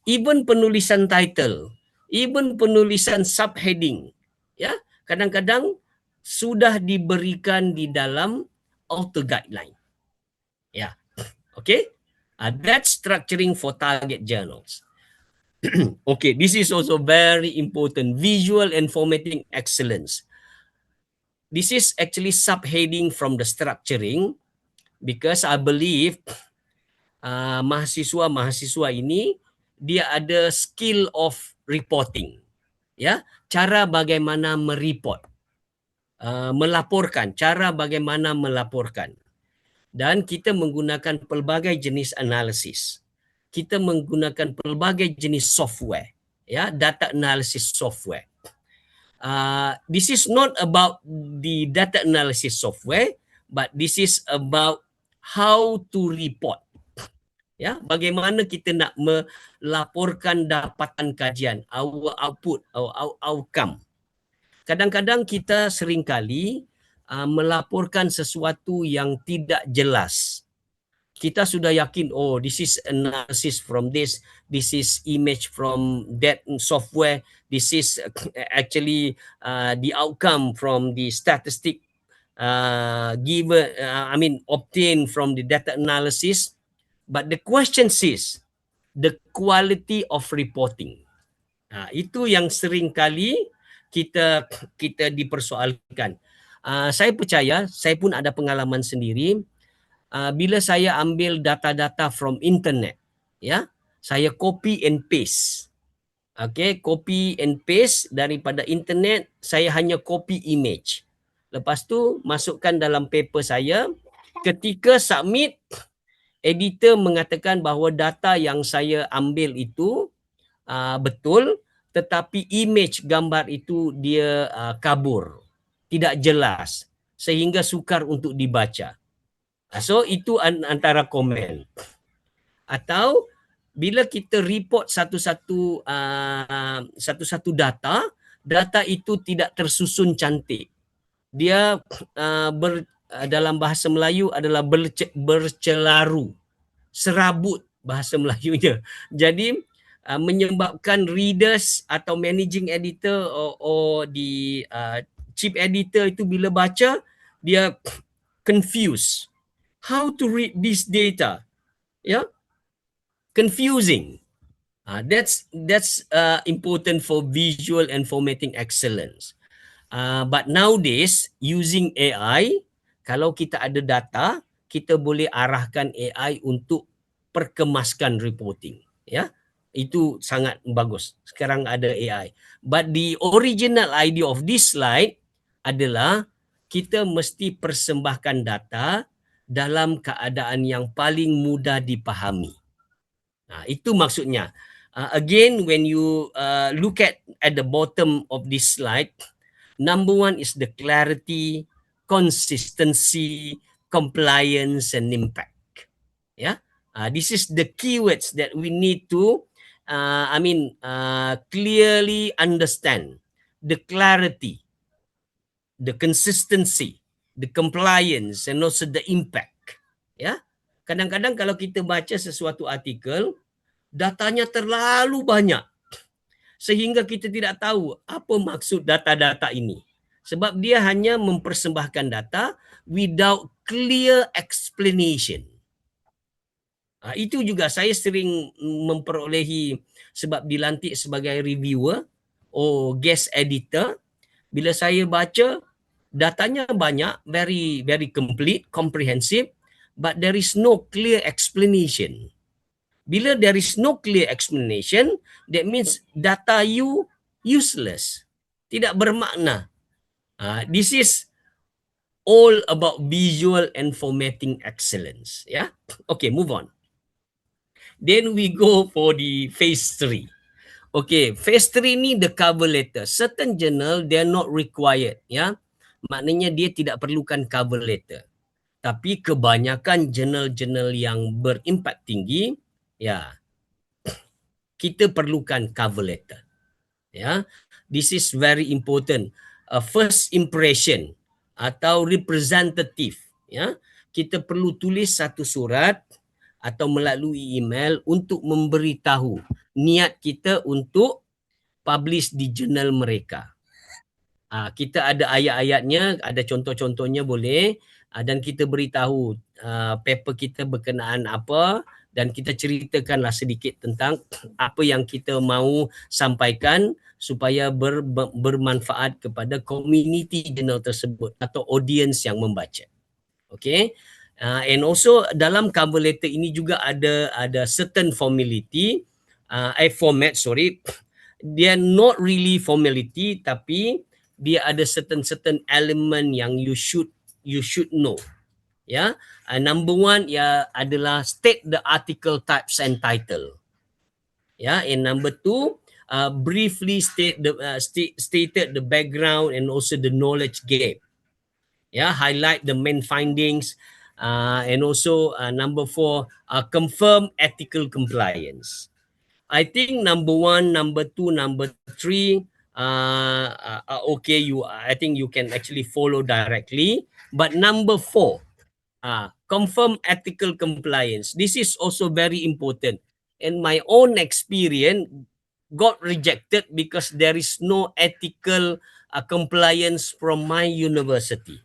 even penulisan title, even penulisan subheading, ya, kadang-kadang sudah diberikan di dalam author guideline. Ya, okay. That's structuring for target journals. Okay, this is also very important. Visual and formatting excellence. This is actually subheading from the structuring, because I believe mahasiswa-mahasiswa ini dia ada skill of reporting, ya, cara bagaimana mereport, melaporkan, cara bagaimana melaporkan. Dan kita menggunakan pelbagai jenis analisis. Kita menggunakan pelbagai jenis software, ya, data analysis software. This is not about the data analysis software, but this is about how to report. Ya, bagaimana kita nak melaporkan dapatan kajian, our output, our outcome. Kadang-kadang kita seringkali melaporkan sesuatu yang tidak jelas. Kita sudah yakin, oh, this is analysis from this is image from that software, this is actually the outcome from the statistic obtained from the data analysis. But the question is the quality of reporting. Itu yang sering kali kita dipersoalkan. Saya percaya, saya pun ada pengalaman sendiri. Bila saya ambil data-data from internet, ya, saya copy and paste. Okay, copy and paste daripada internet, saya hanya copy image. Lepas tu masukkan dalam paper saya. Ketika submit, editor mengatakan bahawa data yang saya ambil itu betul, tetapi image gambar itu dia kabur, tidak jelas, sehingga sukar untuk dibaca. So itu antara komen. Atau bila kita report satu-satu data itu tidak tersusun cantik. Dia dalam bahasa Melayu adalah bercelaru, serabut bahasa Melayunya. Jadi menyebabkan readers atau managing editor or the chief editor itu bila baca, dia confused. How to read this data? Yeah, confusing. That's important for visual and formatting excellence. But nowadays using AI, kalau kita ada data, kita boleh arahkan AI untuk perkemaskan reporting. Ya, itu sangat bagus. Sekarang ada AI. But the original idea of this slide adalah kita mesti persembahkan data dalam keadaan yang paling mudah dipahami. Itu maksudnya. Again, when you look at the bottom of this slide, number one is the clarity, consistency, compliance, and impact. Yeah, this is the keywords that we need to, clearly understand. The clarity, the consistency, the compliance, and also the impact. Ya, kadang-kadang kalau kita baca sesuatu artikel, datanya terlalu banyak sehingga kita tidak tahu apa maksud data-data ini. Sebab dia hanya mempersembahkan data without clear explanation. Itu juga saya sering memperolehi sebab dilantik sebagai reviewer guest editor. Bila saya baca, datanya banyak, very very complete, comprehensive, but there is no clear explanation. Bila there is no clear explanation, that means data you useless, tidak bermakna. This is all about visual and formatting excellence. Yeah. Okay, move on. Then we go for the phase 3. Okay, phase 3 ni the cover letter. Certain journal they are not required, ya. Maknanya dia tidak perlukan cover letter. Tapi kebanyakan jurnal-jurnal yang berimpak tinggi, ya, kita perlukan cover letter. Ya, this is very important. First impression atau representative, ya. Kita perlu tulis satu surat atau melalui email untuk memberitahu niat kita untuk publish di jurnal mereka. Kita ada ayat-ayatnya, ada contoh-contohnya boleh, dan kita beritahu paper kita berkenaan apa, dan kita ceritakanlah sedikit tentang apa yang kita mahu sampaikan supaya bermanfaat kepada community jurnal tersebut atau audience yang membaca. Okay. And also dalam cover letter ini juga ada certain formality, format, sorry. Dia not really formality, tapi dia ada certain element yang you should know. Ya, number one ya adalah state the article types and title. Ya, and number two, briefly stated the background and also the knowledge gap. Ya, highlight the main findings, and also number 4, confirm ethical compliance. I think number 1, number 2, number 3, okay, I think you can actually follow directly. But number 4, confirm ethical compliance. This is also very important. In my own experience, got rejected because there is no ethical compliance from my university.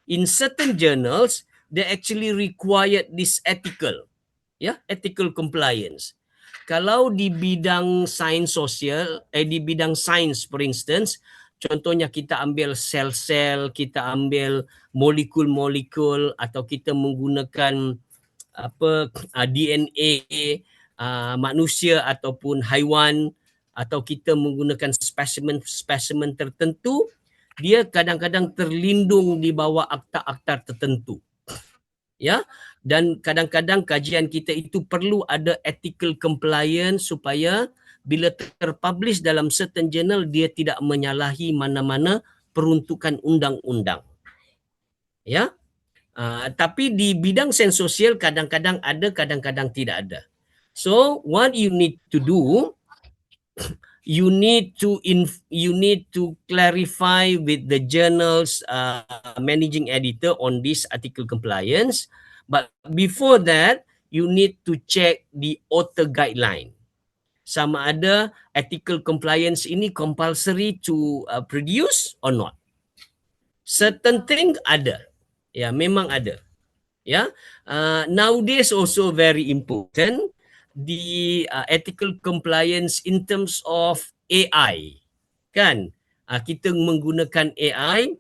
In certain journals, they actually required this ethical compliance. Kalau di bidang sains sosial, di bidang sains for instance, contohnya kita ambil sel-sel, kita ambil molekul-molekul, atau kita menggunakan DNA manusia ataupun haiwan, atau kita menggunakan spesimen tertentu, dia kadang-kadang terlindung di bawah akta-akta tertentu. Ya, dan kadang-kadang kajian kita itu perlu ada ethical compliance supaya bila terpublish dalam certain journal dia tidak menyalahi mana-mana peruntukan undang-undang. Ya. Tapi di bidang sains sosial kadang-kadang ada, kadang-kadang tidak ada. So what you need to do, you need to clarify with the journal's managing editor on this article compliance. But before that, you need to check the author guideline. Sama ada ethical compliance ini compulsory to produce or not. Certain thing ada. Ya, memang ada. Ya, nowadays also very important the ethical compliance in terms of AI. Kan? Kita menggunakan AI,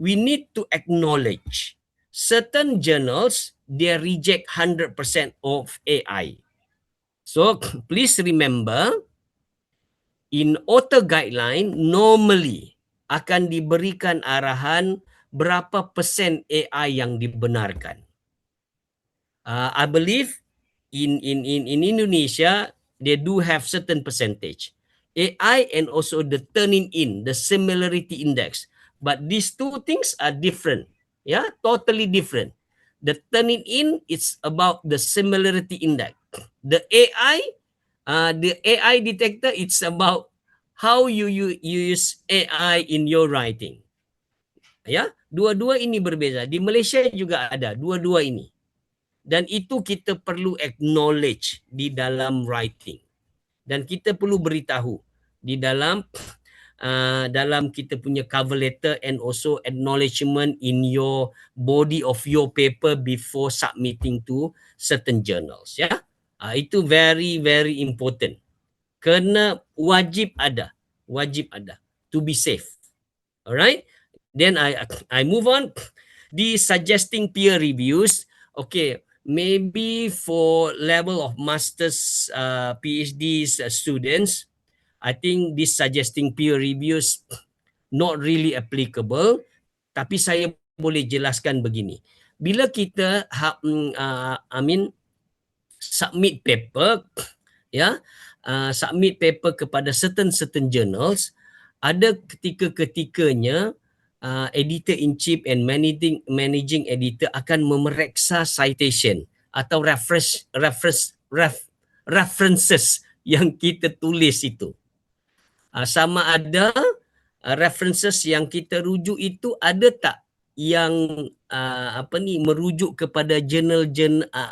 we need to acknowledge certain journals, they reject 100% of AI. So please remember, in author guideline, normally akan diberikan arahan berapa persen AI yang dibenarkan. I believe in Indonesia, they do have certain percentage. AI and also the turning in, the similarity index. But these two things are different. Yeah, totally different. The turning in, it's about the similarity index. The AI detector, it's about how you use AI in your writing. Ya, dua-dua ini berbeza. Di Malaysia juga ada dua-dua ini. Dan itu kita perlu acknowledge di dalam writing. Dan kita perlu beritahu di dalam dalam kita punya cover letter and also acknowledgement in your body of your paper before submitting to certain journals. Ya, itu very very important. Kena wajib ada to be safe. Alright? Then I move on. The suggesting peer reviews. Okay, maybe for level of masters, PhDs students, I think this suggesting peer reviews not really applicable. Tapi saya boleh jelaskan begini. Bila kita submit paper, ya, submit paper kepada certain journals, ada ketika-ketikanya editor in chief and managing editor akan memeriksa citation atau references yang kita tulis itu. Sama ada references yang kita rujuk itu ada tak yang merujuk kepada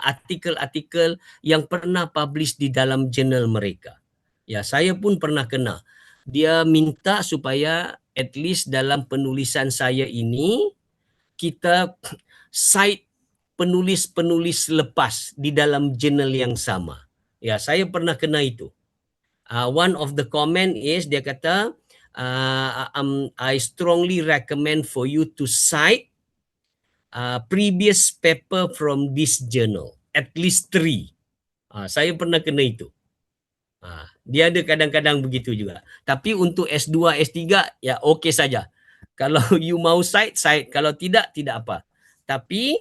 artikel-artikel yang pernah publish di dalam jurnal mereka. Ya, saya pun pernah kena. Dia minta supaya at least dalam penulisan saya ini kita cite penulis-penulis lepas di dalam jurnal yang sama. Ya, saya pernah kena itu. One of the comment is dia kata, I strongly recommend for you to cite previous paper from this journal, at least 3. Saya pernah kena itu. Dia ada kadang-kadang begitu juga. Tapi untuk S2, S3, ya okey saja. Kalau you mau cite. Kalau tidak, tidak apa. Tapi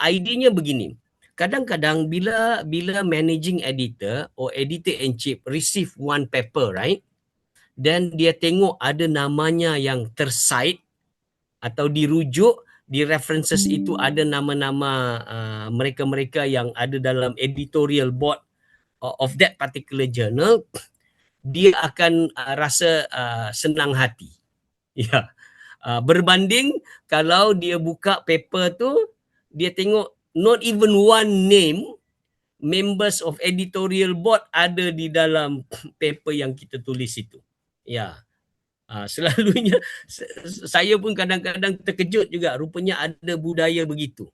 idenya begini. Kadang-kadang bila managing editor or editor in chief receive one paper, right? Dan dia tengok ada namanya yang tercite atau dirujuk, di references itu ada nama-nama mereka-mereka yang ada dalam editorial board of that particular journal, dia akan rasa senang hati. Ya. Berbanding kalau dia buka paper tu, dia tengok not even one name members of editorial board ada di dalam paper yang kita tulis itu. Ya. Selalunya saya pun kadang-kadang terkejut juga, rupanya ada budaya begitu.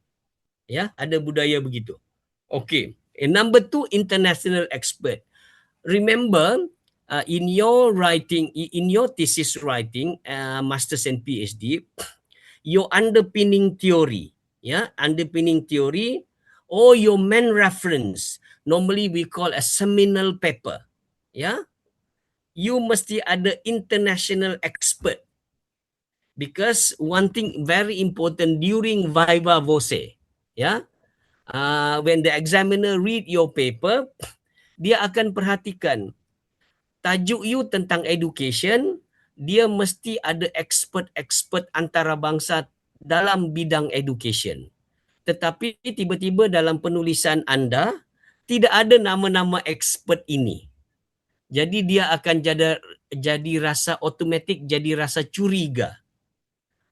Ya, ada budaya begitu. Okay. And number 2, international expert. Remember, in your writing, in your thesis writing, masters and PhD, your underpinning theory, or your main reference, normally we call a seminal paper, you mesti ada international expert. Because one thing very important during viva voce, when the examiner read your paper, dia akan perhatikan tajuk you tentang education, dia mesti ada expert antarabangsa dalam bidang education. Tetapi tiba-tiba dalam penulisan anda tidak ada nama-nama expert ini. Jadi dia akan jadi rasa automatik, jadi rasa curiga.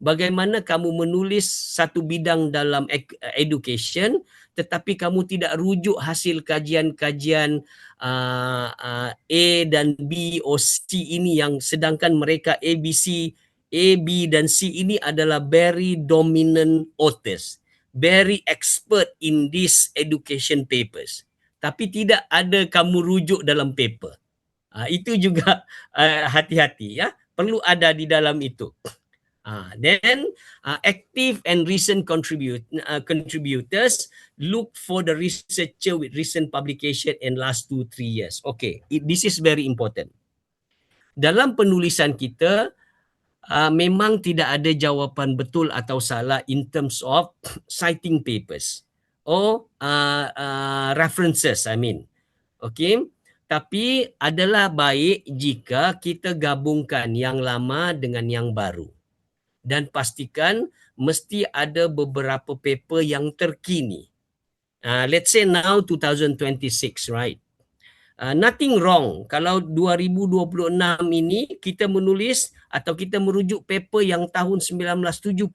Bagaimana kamu menulis satu bidang dalam education tetapi kamu tidak rujuk hasil kajian-kajian A dan B or C ini, yang sedangkan mereka A, B dan C ini adalah very dominant authors, very expert in these education papers. Tapi tidak ada kamu rujuk dalam paper. Itu juga hati-hati, ya. Perlu ada di dalam itu. Then active and recent contributors, look for the researcher with recent publication in last 2-3 years. Okay, this is very important. Dalam penulisan kita, memang tidak ada jawapan betul atau salah in terms of citing papers or references, I mean. Okay, tapi adalah baik jika kita gabungkan yang lama dengan yang baru. Dan pastikan mesti ada beberapa paper yang terkini. Let's say now 2026, right? Nothing wrong kalau 2026 ini kita menulis atau kita merujuk paper yang tahun 1970,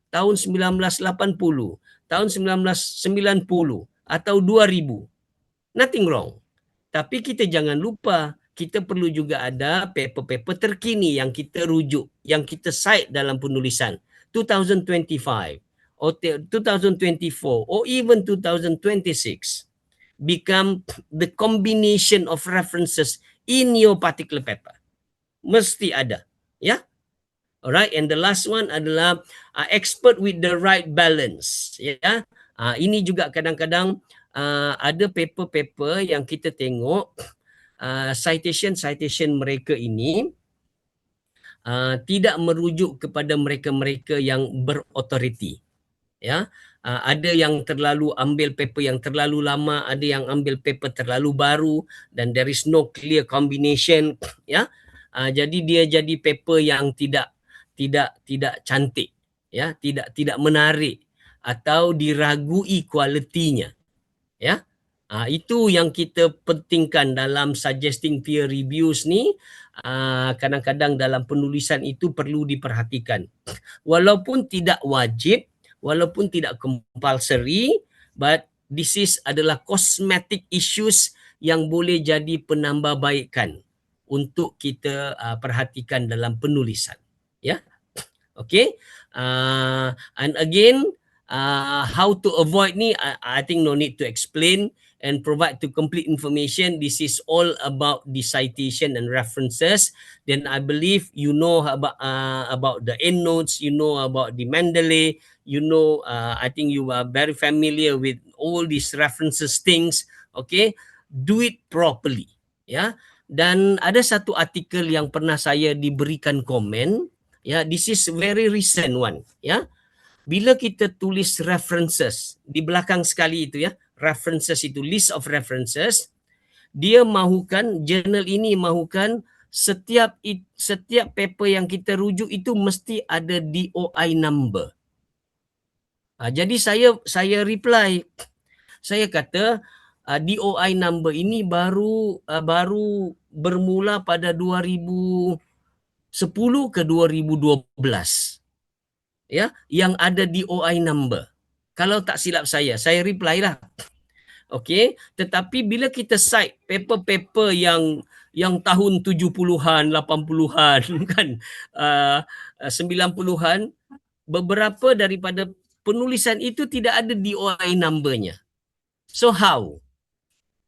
tahun 1980, tahun 1990 atau 2000. Nothing wrong. Tapi kita jangan lupa, kita perlu juga ada paper-paper terkini yang kita rujuk, yang kita cite dalam penulisan 2025 or 2024 or even 2026 become the combination of references in your particular paper. Mesti ada, ya. Alright, and the last one adalah expert with the right balance, ya. Ini juga kadang-kadang ada paper-paper yang kita tengok citation mereka ini tidak merujuk kepada mereka-mereka yang berautoriti, ya. Ada yang terlalu ambil paper yang terlalu lama, ada yang ambil paper terlalu baru, dan there is no clear combination, ya. Jadi dia jadi paper yang tidak cantik, ya, tidak menarik atau diragui kualitinya, ya. Itu yang kita pentingkan dalam suggesting peer reviews ni. Kadang-kadang dalam penulisan itu perlu diperhatikan. Walaupun tidak wajib, walaupun tidak compulsory, but this is adalah cosmetic issues yang boleh jadi penambahbaikan untuk kita perhatikan dalam penulisan, ya. Okay, and again, how to avoid ni, I think no need to explain and provide to complete information. This is all about the citation and references. Then I believe you know about the endnotes, you know about the Mendeley, you know, I think you are very familiar with all these references things. Okay, do it properly, ya. Dan ada satu artikel yang pernah saya diberikan komen, ya, this is very recent one, ya. Bila kita tulis references di belakang sekali itu, ya, references itu list of references, dia mahukan, jurnal ini mahukan setiap paper yang kita rujuk itu mesti ada DOI number. Jadi saya reply, saya kata DOI number ini baru bermula pada 2010 ke 2012, ya, yang ada DOI number. Kalau tak silap saya reply lah. Okey, tetapi bila kita cite paper-paper yang tahun 70-an, 80-an kan, 90-an, beberapa daripada penulisan itu tidak ada DOI number-nya. So how?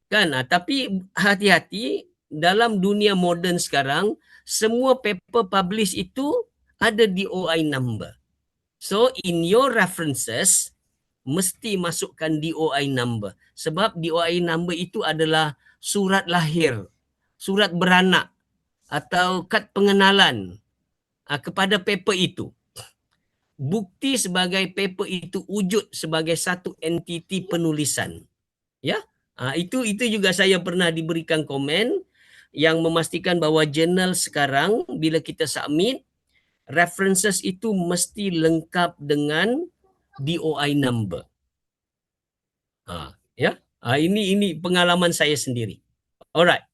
Kan, tapi hati-hati, dalam dunia moden sekarang, semua paper publish itu ada DOI number. So in your references, mesti masukkan DOI number. Sebab DOI number itu adalah surat lahir, surat beranak atau kad pengenalan kepada paper itu. Bukti sebagai paper itu wujud sebagai satu entiti penulisan. Ya, itu juga saya pernah diberikan komen yang memastikan bahawa jurnal sekarang bila kita submit, references itu mesti lengkap dengan DOI number. Ya, ini pengalaman saya sendiri. Alright,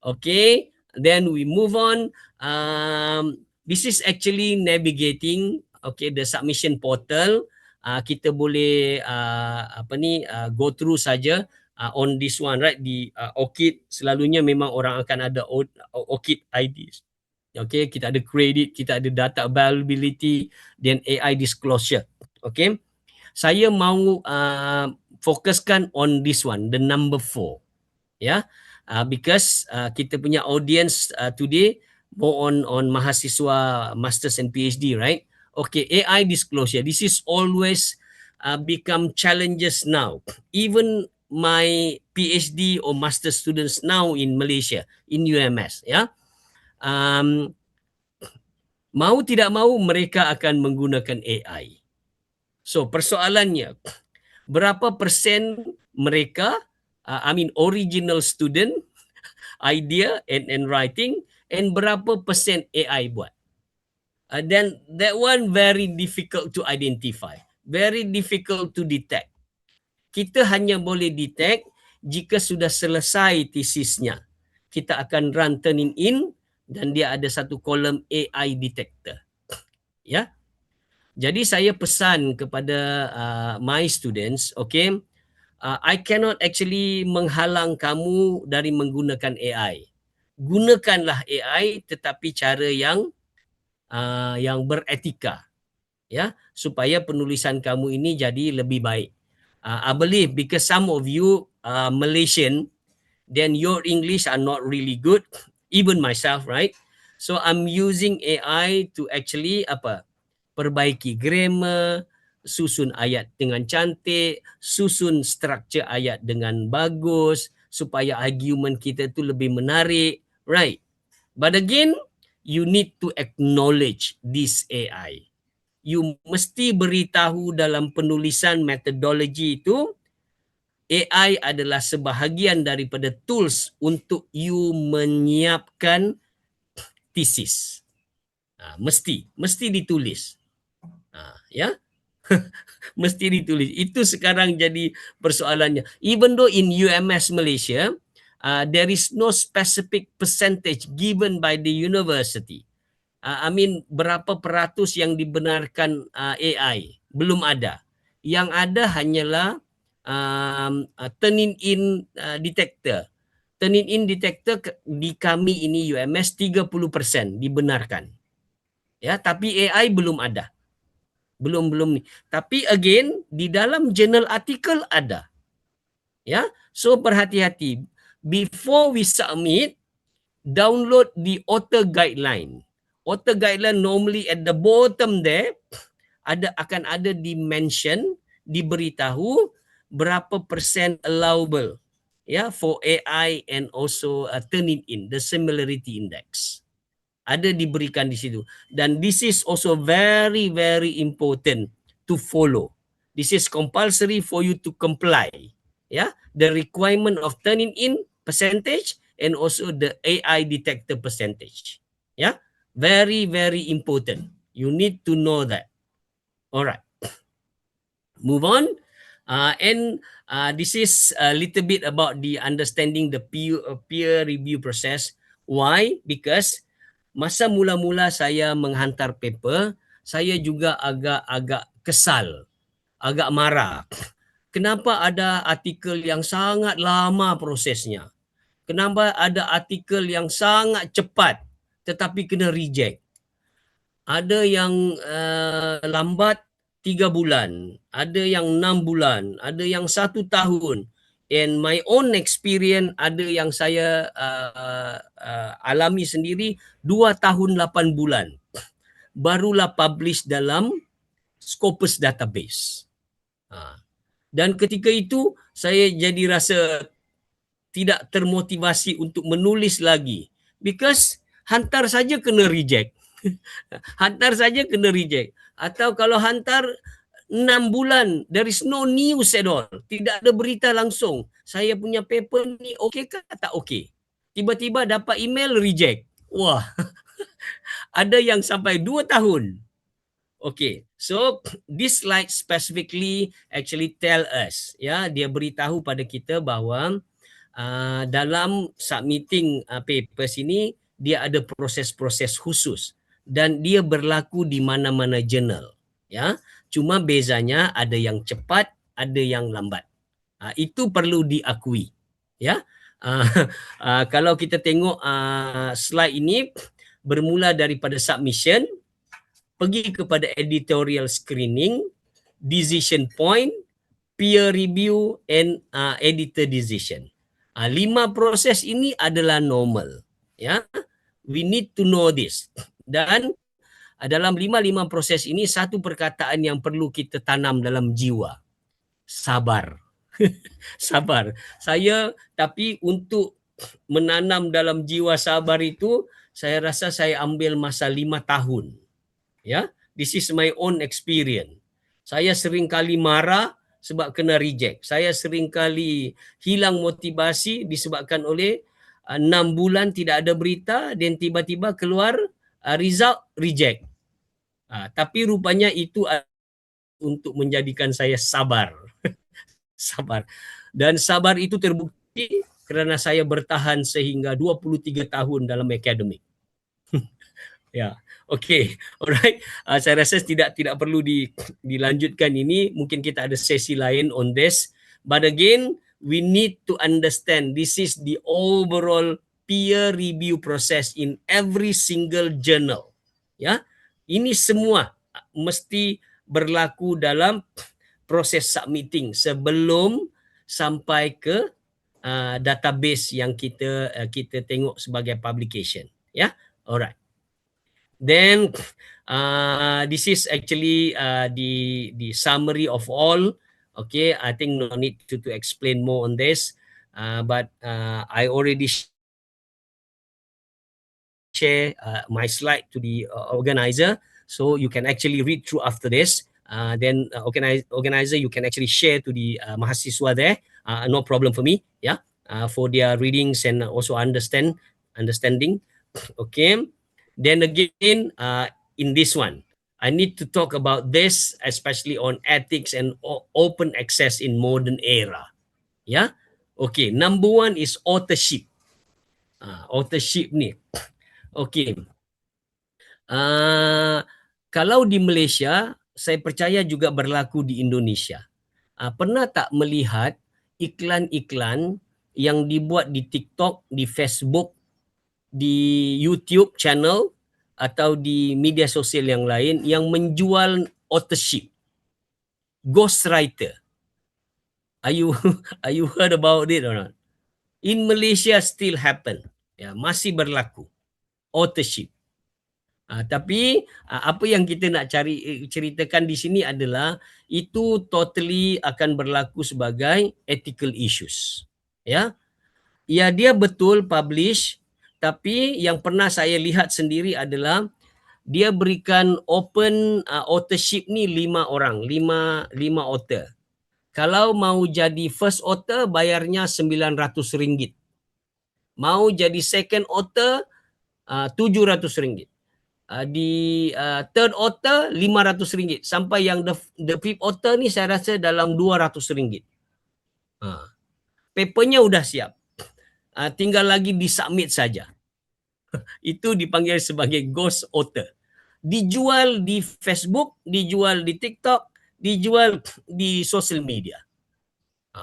okay, then we move on. This is actually navigating, okay, the submission portal. Kita boleh go through saja on this one, right? Di ORCID selalunya memang orang akan ada ORCID IDs. Okay, kita ada credit, kita ada data availability, dan AI disclosure. Okay, saya mahu fokuskan on this one, the number 4, ya, because kita punya audience today more on mahasiswa masters and PhD, right? Okay, AI disclosure. This is always become challenges now. Even my PhD or master students now in Malaysia, in UMS, ya, mau tidak mau mereka akan menggunakan AI. So persoalannya, berapa persen mereka, original student idea and writing, and berapa persen AI buat? Then that one very difficult to identify, very difficult to detect. Kita hanya boleh detect jika sudah selesai tesisnya. Kita akan run Turnitin dan dia ada satu kolom AI detector. Ya. Jadi saya pesan kepada my students, okay, I cannot actually menghalang kamu dari menggunakan AI. Gunakanlah AI tetapi cara yang beretika, ya, supaya penulisan kamu ini jadi lebih baik. I believe because some of you Malaysian, then your English are not really good, even myself, right? So I'm using AI to actually perbaiki grammar, susun ayat dengan cantik, susun structure ayat dengan bagus, supaya argument kita tu lebih menarik, right? But again, you need to acknowledge this AI. You mesti beritahu dalam penulisan metodologi itu, AI adalah sebahagian daripada tools untuk you menyiapkan thesis. Mesti ditulis. Ya. Mesti ditulis. Itu sekarang jadi persoalannya. Even though in UMS Malaysia, there is no specific percentage given by the university. Berapa peratus yang dibenarkan AI? Belum ada. Yang ada hanyalah Turnitin detector. Turnitin detector di kami ini UMS 30% dibenarkan. Ya, tapi AI belum ada. Belum ni. Tapi again, di dalam jurnal artikel ada. Ya, so berhati-hati. Before we submit, download the author guideline. Author guideline normally at the bottom there akan ada dimension, diberitahu berapa persen allowable, ya, for AI and also Turnitin, the similarity index. Ada diberikan di situ. Dan this is also very, very important to follow. This is compulsory for you to comply. Yeah, the requirement of Turnitin percentage and also the AI detector percentage. Yeah, very, very important. You need to know that. Alright. Move on. This is a little bit about the understanding the peer review process. Why? Because masa mula-mula saya menghantar paper, saya juga agak kesal, agak marah. Kenapa ada artikel yang sangat lama prosesnya? Kenapa ada artikel yang sangat cepat tetapi kena reject? Ada yang lambat 3 bulan, ada yang 6 bulan, ada yang 1 tahun. And my own experience, ada yang saya alami sendiri 2 tahun 8 bulan. Barulah publish dalam Scopus database. Dan ketika itu saya jadi rasa tidak termotivasi untuk menulis lagi. Because hantar saja kena reject. Hantar saja kena reject. Atau kalau hantar 6 bulan, there is no news at all. Tidak ada berita langsung. Saya punya paper ni okey ke tak okey? Tiba-tiba dapat email reject. Wah, ada yang sampai 2 tahun. Okay, so this slide specifically actually tell us, ya, dia beritahu pada kita bahawa dalam submitting papers ini dia ada proses-proses khusus dan dia berlaku di mana-mana jurnal, ya. Cuma bezanya ada yang cepat, ada yang lambat. Itu perlu diakui, ya. Kalau kita tengok slide ini bermula daripada submission, pergi kepada editorial screening, decision point, peer review and editor decision. 5 proses ini adalah normal, ya. We need to know this. Dan dalam 5 proses ini, satu perkataan yang perlu kita tanam dalam jiwa. Sabar. Sabar. Tapi untuk menanam dalam jiwa sabar itu, saya rasa saya ambil masa 5 tahun. Ya, this is my own experience. Saya sering kali marah sebab kena reject. Saya sering kali hilang motivasi disebabkan oleh 6 bulan tidak ada berita dan tiba-tiba keluar result reject. Tapi rupanya itu untuk menjadikan saya sabar. Sabar. Dan sabar itu terbukti kerana saya bertahan sehingga 23 tahun dalam akademik. Ya, okey, alright. Saya rasa tidak perlu dilanjutkan ini. Mungkin kita ada sesi lain on this. But again, we need to understand this is the overall peer review process in every single journal. Ya, ini semua mesti berlaku dalam proses submitting sebelum sampai ke database yang kita tengok sebagai publication. Ya, alright. Then this is actually the summary of all. Okay, I think no need to explain more on this, but I already share my slide to the organizer, so you can actually read through after this. Then organizer, you can actually share to the mahasiswa there. No problem for me, yeah, for their readings and also understanding. Okay. Then again, in this one, I need to talk about this, especially on ethics and open access in modern era. Yeah. Okay. Number one is authorship. Authorship ni. Okay. Kalau di Malaysia, saya percaya juga berlaku di Indonesia. Pernah tak melihat iklan-iklan yang dibuat di TikTok, di Facebook, di YouTube channel atau di media sosial yang lain yang menjual authorship, ghostwriter? Are you heard about it or not? In Malaysia still happen. Ya, masih berlaku authorship. Tapi apa yang kita nak ceritakan di sini adalah itu totally akan berlaku sebagai ethical issues. Ya. Ya, dia betul publish, tapi yang pernah saya lihat sendiri adalah dia berikan open authorship ni 5 orang, 5 author. Kalau mau jadi first author bayarnya RM900. Mau jadi second author RM700. Di third author RM500. Sampai yang the fifth author ni saya rasa dalam RM200. Papernya udah siap. Tinggal lagi disubmit saja. Itu dipanggil sebagai ghost author. Dijual di Facebook, dijual di TikTok, dijual di social media.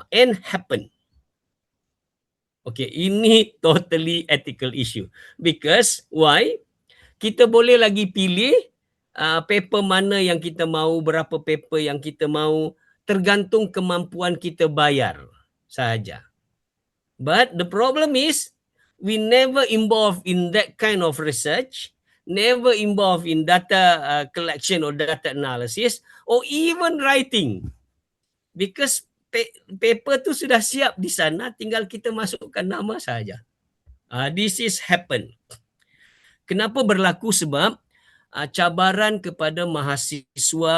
And happen. Okay, ini totally ethical issue. Because why? Kita boleh lagi pilih paper mana yang kita mahu, berapa paper yang kita mahu, tergantung kemampuan kita bayar sahaja. But the problem is, we never involved in that kind of research, never involved in data collection or data analysis, or even writing. Because paper tu sudah siap di sana, tinggal kita masukkan nama saja. This is happen. Kenapa berlaku? Sebab cabaran kepada mahasiswa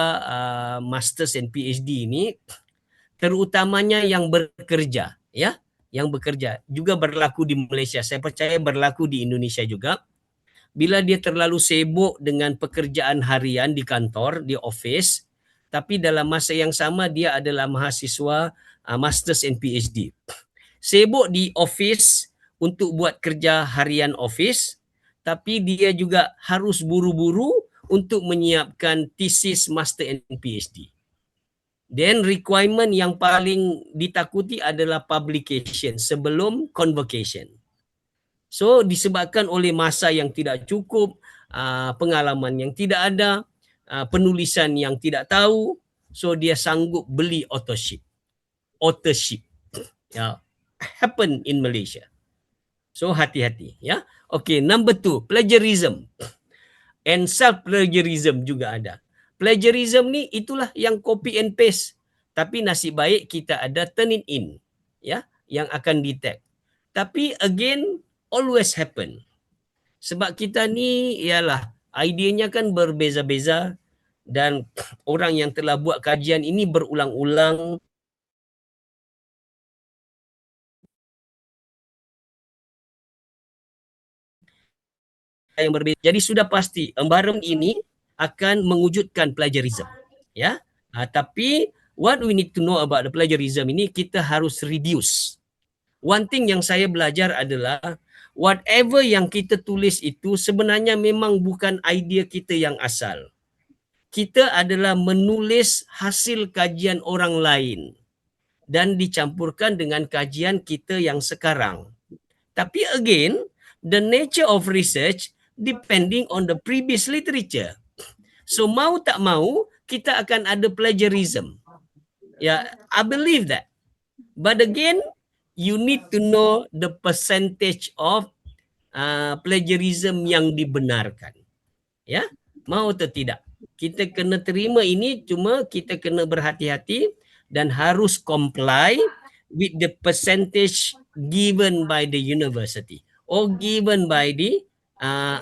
Masters and PhD ini, terutamanya yang bekerja, ya, yang bekerja juga berlaku di Malaysia. Saya percaya berlaku di Indonesia juga. Bila dia terlalu sibuk dengan pekerjaan harian di kantor, di office, tapi dalam masa yang sama dia adalah mahasiswa Masters and PhD. Sibuk di office untuk buat kerja harian office, tapi dia juga harus buru-buru untuk menyiapkan thesis Master and PhD. Then requirement yang paling ditakuti adalah publication sebelum convocation. So disebabkan oleh masa yang tidak cukup, pengalaman yang tidak ada, penulisan yang tidak tahu, so dia sanggup beli authorship. Ya, happen in Malaysia. So hati-hati ya. Okay, number 2, plagiarism and self plagiarism juga ada. Plagiarism ni itulah yang copy and paste. Tapi nasib baik kita ada turn it in ya, yang akan detect. Tapi again always happen. Sebab kita ni ialah idenya kan berbeza-beza dan orang yang telah buat kajian ini berulang-ulang yang berbeza. Jadi sudah pasti environment ini akan mewujudkan plagiarism. Ya. Tapi what we need to know about the plagiarism ini, kita harus reduce. One thing yang saya belajar adalah whatever yang kita tulis itu sebenarnya memang bukan idea kita yang asal. Kita adalah menulis hasil kajian orang lain dan dicampurkan dengan kajian kita yang sekarang. Tapi again, the nature of research depending on the previous literature. So mau tak mau, kita akan ada plagiarism. Yeah, I believe that. But again, you need to know the percentage of plagiarism yang dibenarkan. Ya, mau atau tidak. Kita kena terima ini, cuma kita kena berhati-hati dan harus comply with the percentage given by the university or given by the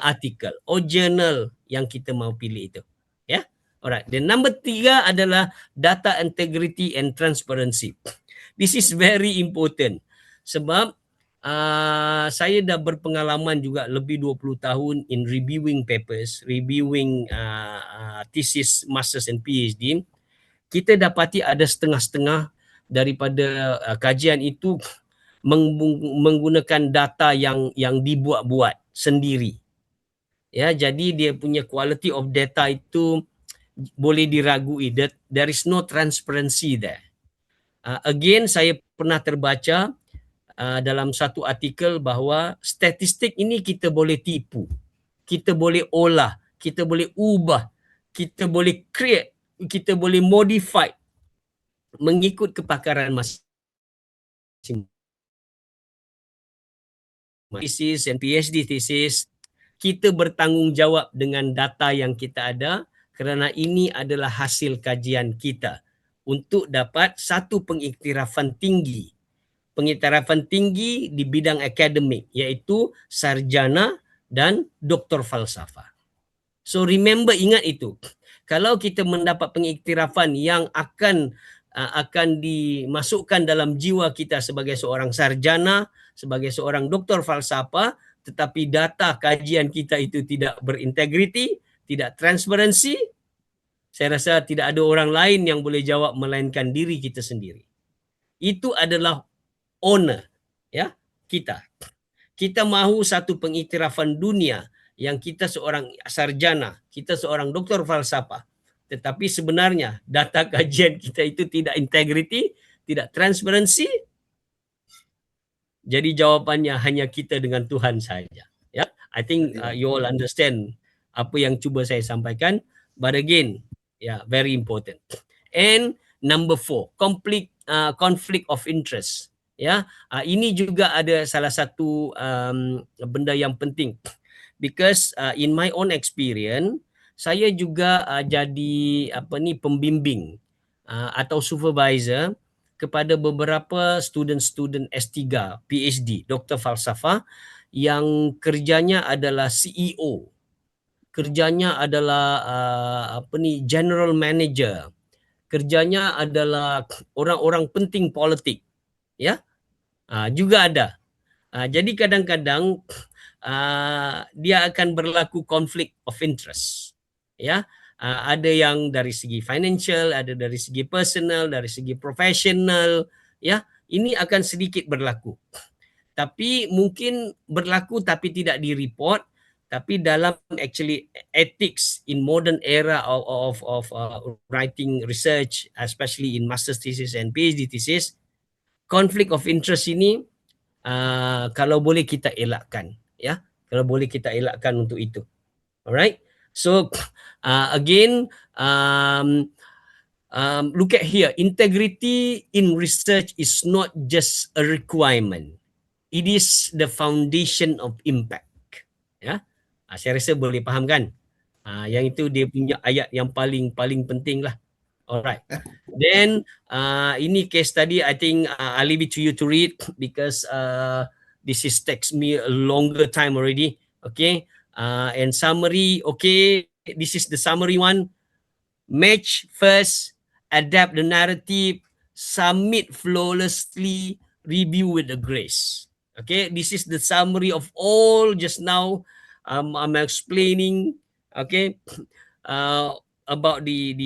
article or journal yang kita mau pilih itu. Ya, alright. Dan number 3 adalah data integrity and transparency. This is very important sebab saya dah berpengalaman juga lebih 20 tahun in reviewing papers, reviewing thesis, masters and PhD. Kita dapati ada setengah-setengah daripada kajian itu menggunakan data yang dibuat-buat sendiri. Ya, jadi dia punya quality of data itu boleh diragui. There is no transparency there. Again, saya pernah terbaca dalam satu artikel bahawa statistik ini kita boleh tipu, kita boleh olah, kita boleh ubah, kita boleh create, kita boleh modify mengikut kepakaran masing-masing. Thesis dan PhD thesis, kita bertanggungjawab dengan data yang kita ada kerana ini adalah hasil kajian kita untuk dapat satu pengiktirafan tinggi. Pengiktirafan tinggi di bidang akademik, iaitu sarjana dan doktor falsafah. So remember, ingat itu. Kalau kita mendapat pengiktirafan yang akan dimasukkan dalam jiwa kita sebagai seorang sarjana, sebagai seorang doktor falsafah, tetapi data kajian kita itu tidak berintegriti, tidak transparansi, saya rasa tidak ada orang lain yang boleh jawab melainkan diri kita sendiri. Itu adalah honor ya kita. Kita mahu satu pengiktirafan dunia yang kita seorang sarjana, kita seorang doktor falsafah. Tetapi sebenarnya data kajian kita itu tidak integriti, tidak transparansi. Jadi jawapannya hanya kita dengan Tuhan saja. Ya, I think you all understand apa yang cuba saya sampaikan. But again, very important. And number 4, conflict of interest. Ya, ini juga ada salah satu benda yang penting. Because in my own experience, saya juga jadi pembimbing atau supervisor kepada beberapa student-student S3, PhD, doktor falsafah yang kerjanya adalah CEO, kerjanya adalah general manager, kerjanya adalah orang-orang penting politik, ya, juga ada. Jadi kadang-kadang dia akan berlaku conflict of interest, ya. Ada yang dari segi financial, ada dari segi personal, dari segi profesional, ya. Ini akan sedikit berlaku. Tapi mungkin berlaku tapi tidak di-report, tapi dalam actually ethics in modern era of writing research, especially in master's thesis and PhD thesis, conflict of interest ini kalau boleh kita elakkan, ya. Kalau boleh kita elakkan untuk itu. Alright. So again, look at here. Integrity in research is not just a requirement. it is the foundation of impact. Ya, saya rasa boleh faham kan? Yang itu dia punya ayat yang paling penting lah. Alright. Then ini case study, I think I'll leave it to you to read because this is takes me a longer time already. Okay. And summary, okay, this is the summary one. Match first, adapt the narrative, submit flawlessly, review with a grace. Okay, this is the summary of all just now. I'm explaining. Okay, uh, about the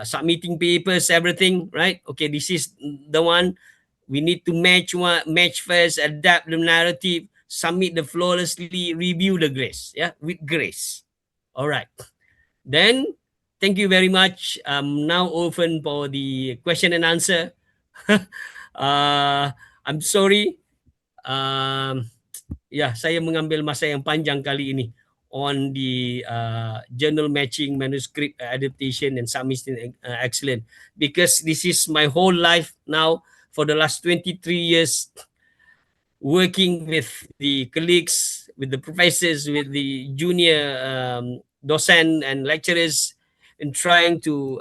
submitting papers, everything, right? Okay, this is the one. We need to match first, adapt the narrative, submit the flawlessly, review the grace. Yeah, with grace. All right. Then, thank you very much. I'm now open for the question and answer. I'm sorry. Saya mengambil masa yang panjang kali ini on the journal matching, manuscript adaptation, and submission excellent, because this is my whole life now for the last 23 years, working with the colleagues, with the professors, with the junior docent and lecturers, and trying to,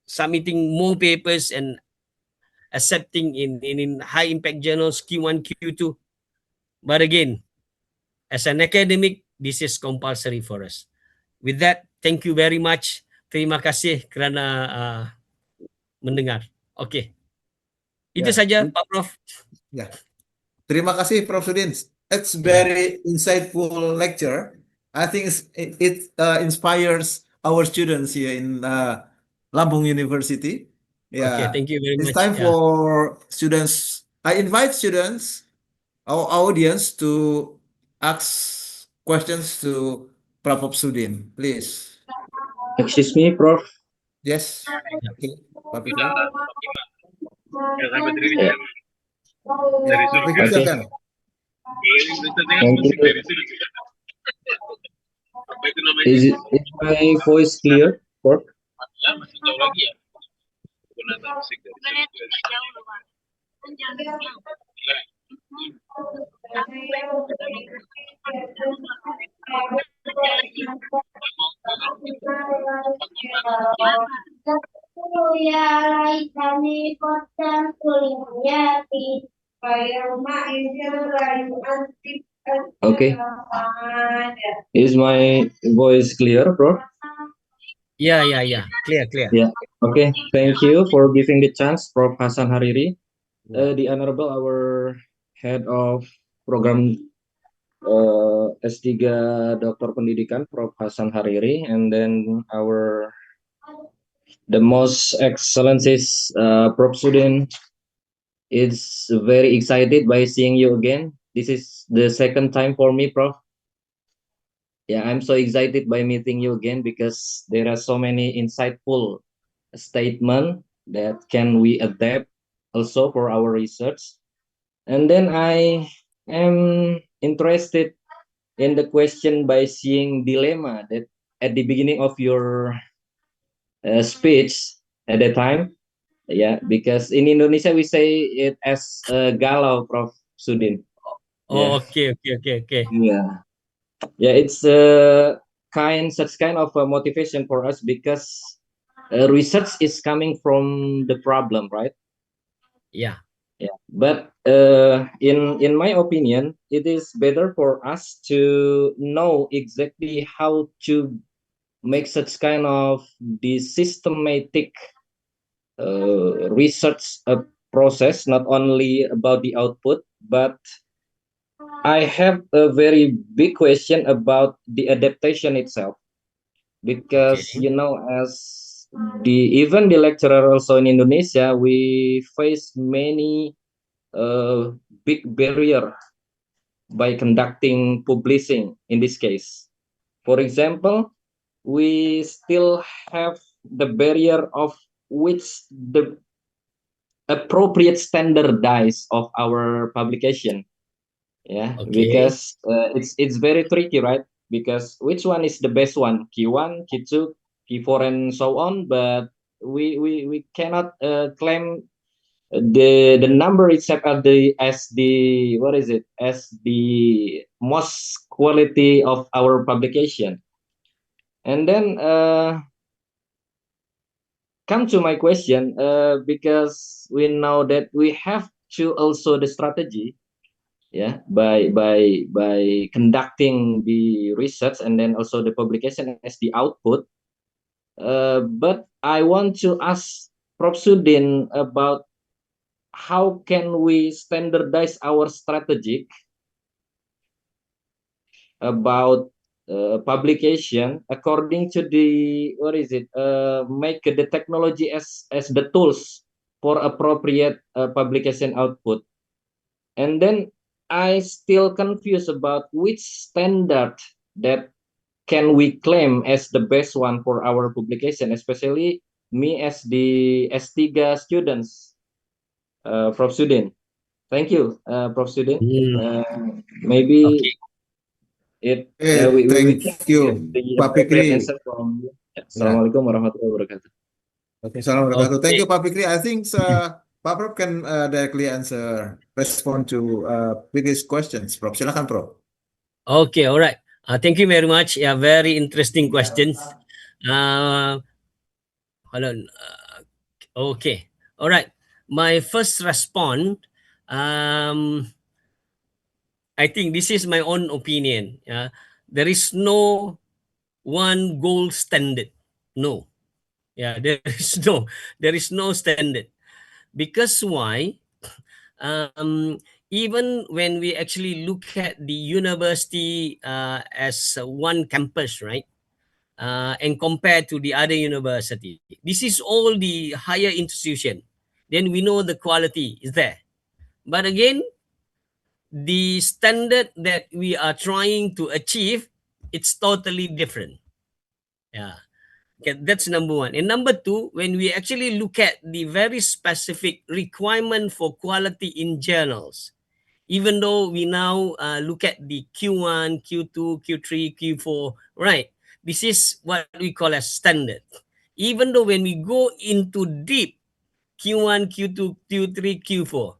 submitting more papers and accepting in high impact journals Q1, Q2. But again, as an academic, this is compulsory for us. With that, thank you very much. Terima kasih kerana mendengar. Oke. Itu saja, Pak Prof. Ya. Terima kasih Prof. Sudin. It's very insightful lecture. I think it inspires our students here in Lampung University. Okay, thank you very It's much. time for students. I invite students, our audience, to ask questions to Prof. Sudin, please. Excuse me, Prof. Yes. Okay. Pak Fitra. Okay. Is my voice clear, Prof? Okay. Is my voice clear, Prof? Yeah. Clear. Yeah. Okay. Thank you for giving the chance, Prof. Hasan Hariri. The Honorable, our Head of Program S3 Doktor Pendidikan, Prof. Hasan Hariri, and then the most excellencies, Prof. Sudin. It's very excited by seeing you again. This is the second time for me, Prof. Yeah, I'm so excited by meeting you again because there are so many insightful statements that can we adapt also for our research. And then I am interested in the question by seeing dilemma that at the beginning of your speech at the time. Yeah, because in Indonesia we say it as galau, Prof. Sudin. Oh, Yeah. Okay. Yeah, it's such kind of motivation for us because research is coming from the problem, right? Yeah. But in my opinion, it is better for us to know exactly how to make such kind of the systematic research process, not only about the output, but I have a very big question about the adaptation itself, because as even the lecturer also in Indonesia, we face many big barrier by conducting publishing in this case. For example, we still have the barrier of which the appropriate standardize of our publication. Because it's very tricky, right? Because which one is the best one, Q1, Q2, Q4, and so on, but we cannot claim the number itself as the what is it, as the most quality of our publication. And then come to my question, because we know that we have to also the strategy, yeah, by conducting the research and then also the publication as the output. But I want to ask Prof. Sudin about how can we standardize our strategic about publication according to the what is it, make the technology as the tools for appropriate publication output. And then I still confused about which standard that can we claim as the best one for our publication, especially me as the S3 students. Prof. Sudin, thank you, Prof. Sudin. Maybe Okay. it we Thank can get you, the Pak appropriate Fikri. answer from you. Yeah. Assalamualaikum warahmatullahi wabarakatuh. Okay, salam wabarakatuh. Thank Okay. you, Pak Fikri. I think Pak Prof can directly respond to Fikri's questions. Prof, silakan, Prof. Okay, all right. Thank you very much. Yeah, very interesting questions. Hold on. Okay, all right. My first response, I think this is my own opinion. There is no one gold standard. No. Yeah, there is no standard. Because why? Even when we actually look at the university as one campus, right? And compared to the other university, this is all the higher institution. Then we know the quality is there. But again, the standard that we are trying to achieve, it's totally different. Yeah. Okay, that's number one. And number two, when we actually look at the very specific requirement for quality in journals, even though we now look at the Q1, Q2, Q3, Q4, right? This is what we call as standard. Even though when we go into deep Q1, Q2, Q3, Q4,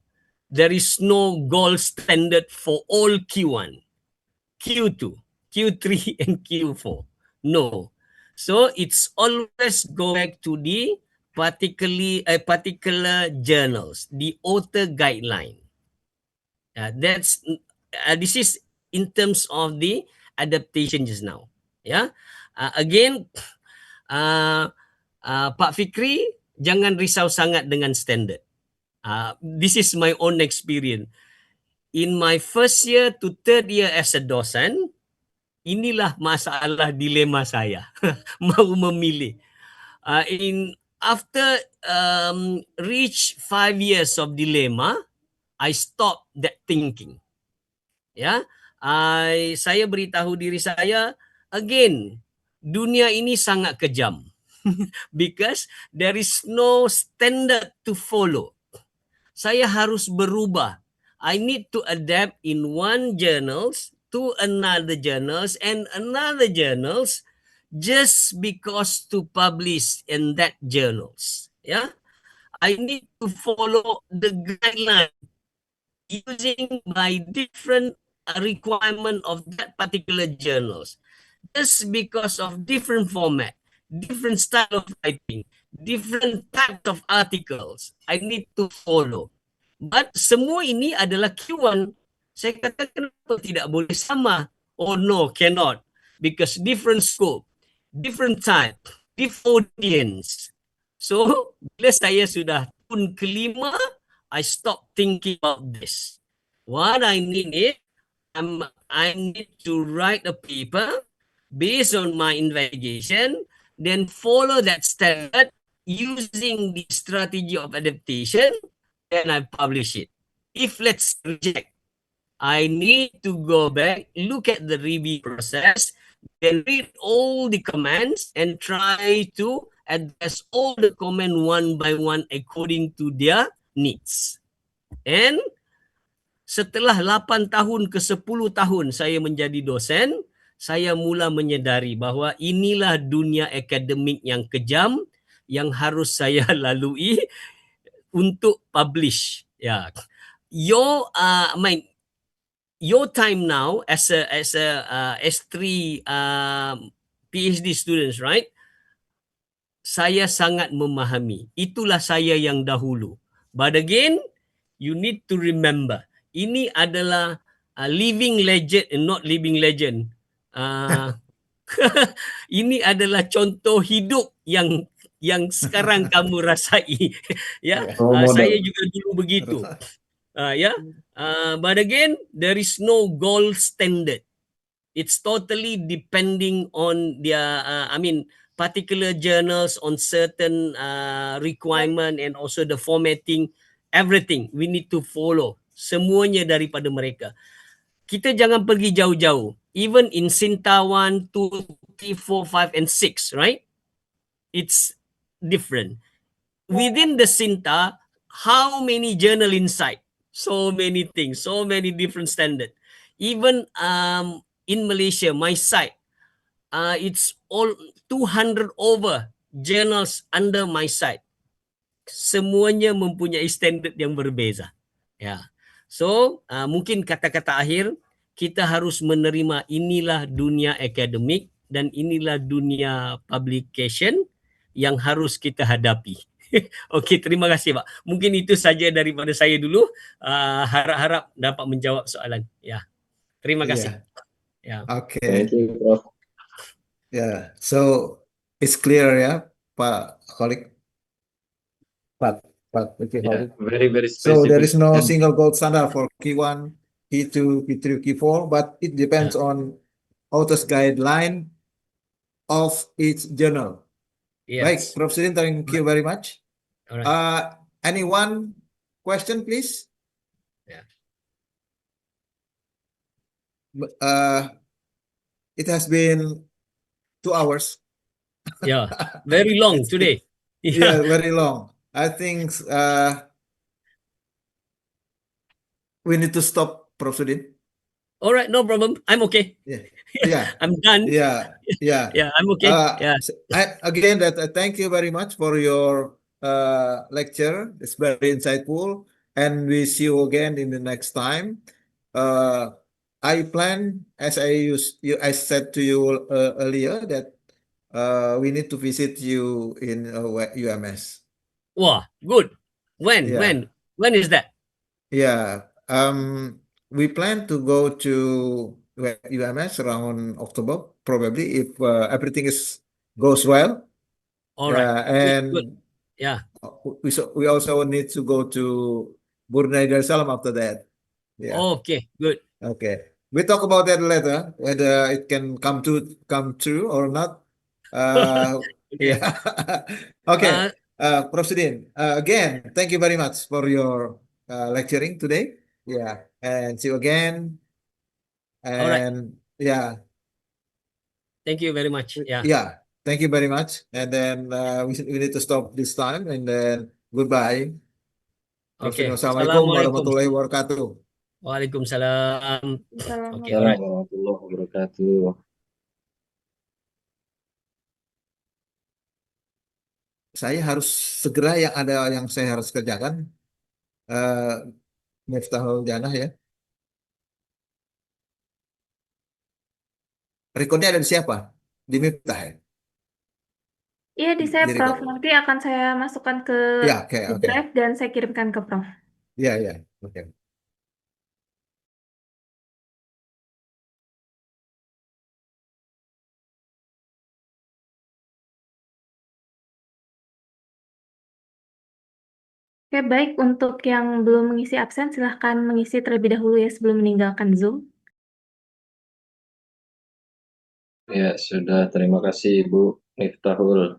there is no gold standard for all Q1, Q2, Q3, and Q4. No. So it's always go back to the particular journals, the author guideline. That's this is in terms of the adaptation just now. Yeah. Again, Pak Fikri, jangan risau sangat dengan standard. This is my own experience. In my first year to third year as a dosen, inilah masalah dilema saya. Mau memilih. After reach 5 years of dilemma, I stop that thinking. Ya, saya beritahu diri saya, again, dunia ini sangat kejam. Because there is no standard to follow. Saya harus berubah. I need to adapt in one journals to another journals and another journals just because to publish in that journals. Yeah, I need to follow the guideline using by different requirement of that particular journals. Just because of different format, different style of writing, different types of articles, I need to follow. But semua ini adalah Q1. Saya katakan kenapa tidak boleh sama? Oh no, cannot. Because different scope, different type, different audience. So, bila saya sudah tahun kelima, I stop thinking about this. What I need is, I need to write a paper based on my investigation, then follow that standard using the strategy of adaptation, then I publish it. If let's reject, I need to go back, look at the review process, then read all the comments and try to address all the comment one by one according to their needs. And setelah 8 tahun ke 10 tahun saya menjadi dosen, saya mula menyedari bahwa inilah dunia akademik yang kejam yang harus saya lalui. untuk publish. Ya, your time now as a S3 PhD students, right? Saya sangat memahami. Itulah saya yang dahulu. But again, you need to remember, ini adalah living legend and not living legend. Uh, ini adalah contoh hidup yang sekarang kamu rasai. Ya, Yeah. Role saya model. juga dulu begitu. Ya, but again, there is no gold standard. It's totally depending on their, particular journals on certain requirement and also the formatting, everything we need to follow. Semuanya daripada mereka. Kita jangan pergi jauh-jauh. Even in Sinta 1, 2, 3, 4, 5, and 6, right? It's different. Within the Sinta, how many journal inside? So many things, so many different standard. Even in Malaysia, my site, it's all 200 over journals under my site. Semuanya mempunyai standard yang berbeza. Ya. So, mungkin kata-kata akhir, kita harus menerima inilah dunia akademik dan inilah dunia publication yang harus kita hadapi. Okey, terima kasih Pak. Mungkin itu saja daripada saya dulu. Harap-harap dapat menjawab soalan. Ya. Terima kasih. Yeah. Ya. Okay. Thank you, Prof. Yeah. So it's clear, yeah, Pak Kholik. Pak okay, Yeah, Kholik. very So there specific. is no single gold standard for Q1, Q2, Q3, Q4, but it depends on author's guideline of each journal. Baik, Yes. Prof. Sudin, thank you very much. Alright. Anyone question, please? Yeah. It has been 2 hours. Yeah. Very long It's- today. Yeah, very long. I think we need to stop, Prof. Sudin. All right, no problem. I'm okay. Yeah, yeah, I'm done. yeah, yeah. Yeah, I'm okay. Yeah. Again, thank you very much for your lecture. It's very insightful, and we see you again in the next time. I plan, as I said to you earlier, that we need to visit you in UMS. Wow, good. When? Yeah. When is that? Yeah, we plan to go to UMS around October, probably if everything goes well. All right. Yeah, Good. and Yeah. we also need to go to Brunei Darussalam after that. Yeah. Okay, good. Okay. We talk about that later, whether it can come true or not. Okay. Yeah. Okay. Prof. Sudin, again, thank you very much for your lecturing today. Yeah, and see you again. All right. And yeah, Thank you very much. Yeah. yeah, thank you very much. And then we need to stop this time. And then goodbye. Prof. Sudin, Okay. wassalamualaikum Assalamualaikum. warahmatullahi wabarakatuh. Waalaikumsalam. Okay, all Assalamualaikum right. warahmatullahi wabarakatuh. Saya harus segera yang saya harus kerjakan. Miftahul Janah ya. Rekodnya ada di siapa? Di Miftah ya? Iya, di saya, Di Prof. record. Nanti akan saya masukkan ke Ya, oke. Drive dan saya kirimkan ke Prof. Ya, ya. Oke. Oke, baik. Untuk yang belum mengisi absen, silahkan mengisi terlebih dahulu ya sebelum meninggalkan Zoom. Ya, sudah. Terima kasih, Ibu Miftahul.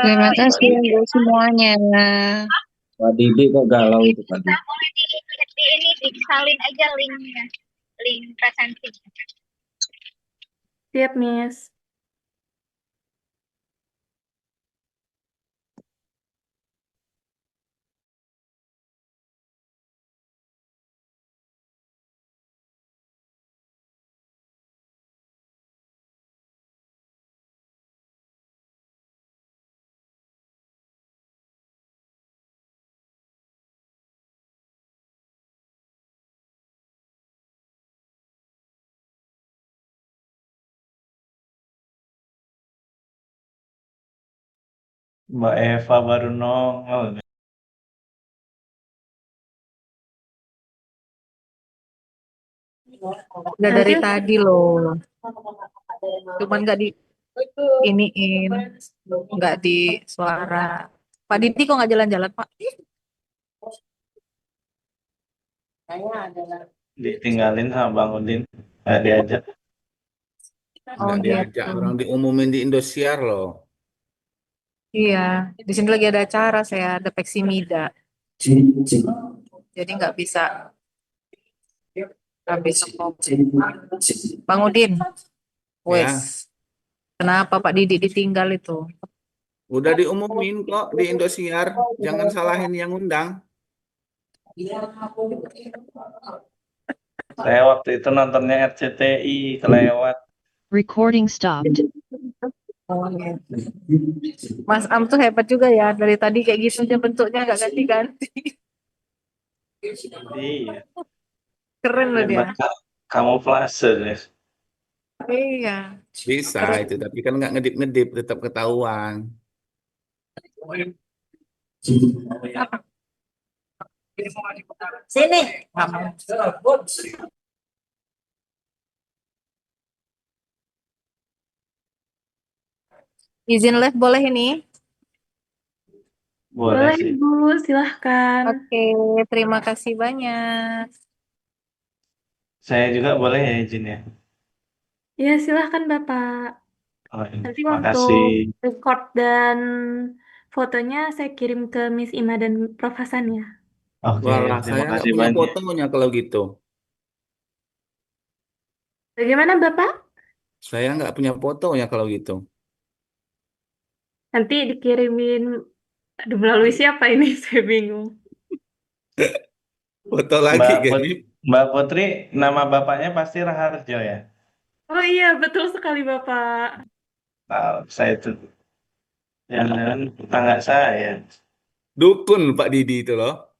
Terima kasih untuk semuanya. Pak Didi kok galau itu, Pak Didi? Boleh ini disalin aja linknya, link presenting. Siap, Miss. Mbak Eva baru nongol. Udah dari Nanti tadi loh. Cuman nggak di iniin, nggak di suara. Pak Didi kok nggak jalan-jalan, Pak? Ditinggalin sama Bang Udin. Nggak diajak. Oh Nggak diajak gitu. orang diumumin di Indosiar loh. Iya, di sini lagi ada acara, saya ada Peksimida. Jadi nggak bisa habis. Bang Udin, Ya, wes. Kenapa Pak Didi ditinggal itu? udah diumumin kok di Indosiar. Jangan salahin yang undang. Saya waktu itu nontonnya RCTI kelewat. Recording stopped. Oh, gitu. Mas Am tuh hebat juga ya. Dari tadi kayak gitu aja bentuknya nggak ganti-ganti. Iya, Keren loh dia. hebat kamuflase deh. Iya. Bisa itu, tapi kan nggak ngedip-ngedip, tetap ketahuan. Sini. Izin live boleh ini? Boleh boleh sih. Bu, silahkan. Oke, terima kasih banyak. Saya juga boleh ya izin ya. Ya, silahkan Bapak. Oh, Nanti makasih. untuk record dan fotonya saya kirim ke Miss Ima dan Prof Hasan ya. Oke, Walah, terima saya nggak kasih punya banyak. fotonya kalau gitu. Bagaimana Bapak? Saya nggak punya fotonya kalau gitu. Nanti dikirimin, aduh melalui siapa ini? Saya bingung. Foto lagi Mbak kan? Mbak Putri, nama bapaknya pasti Raharjo ya? Oh iya, betul sekali Bapak. Tahu, saya itu. Jangan tetangga saya. Dukun Pak Didi itu loh.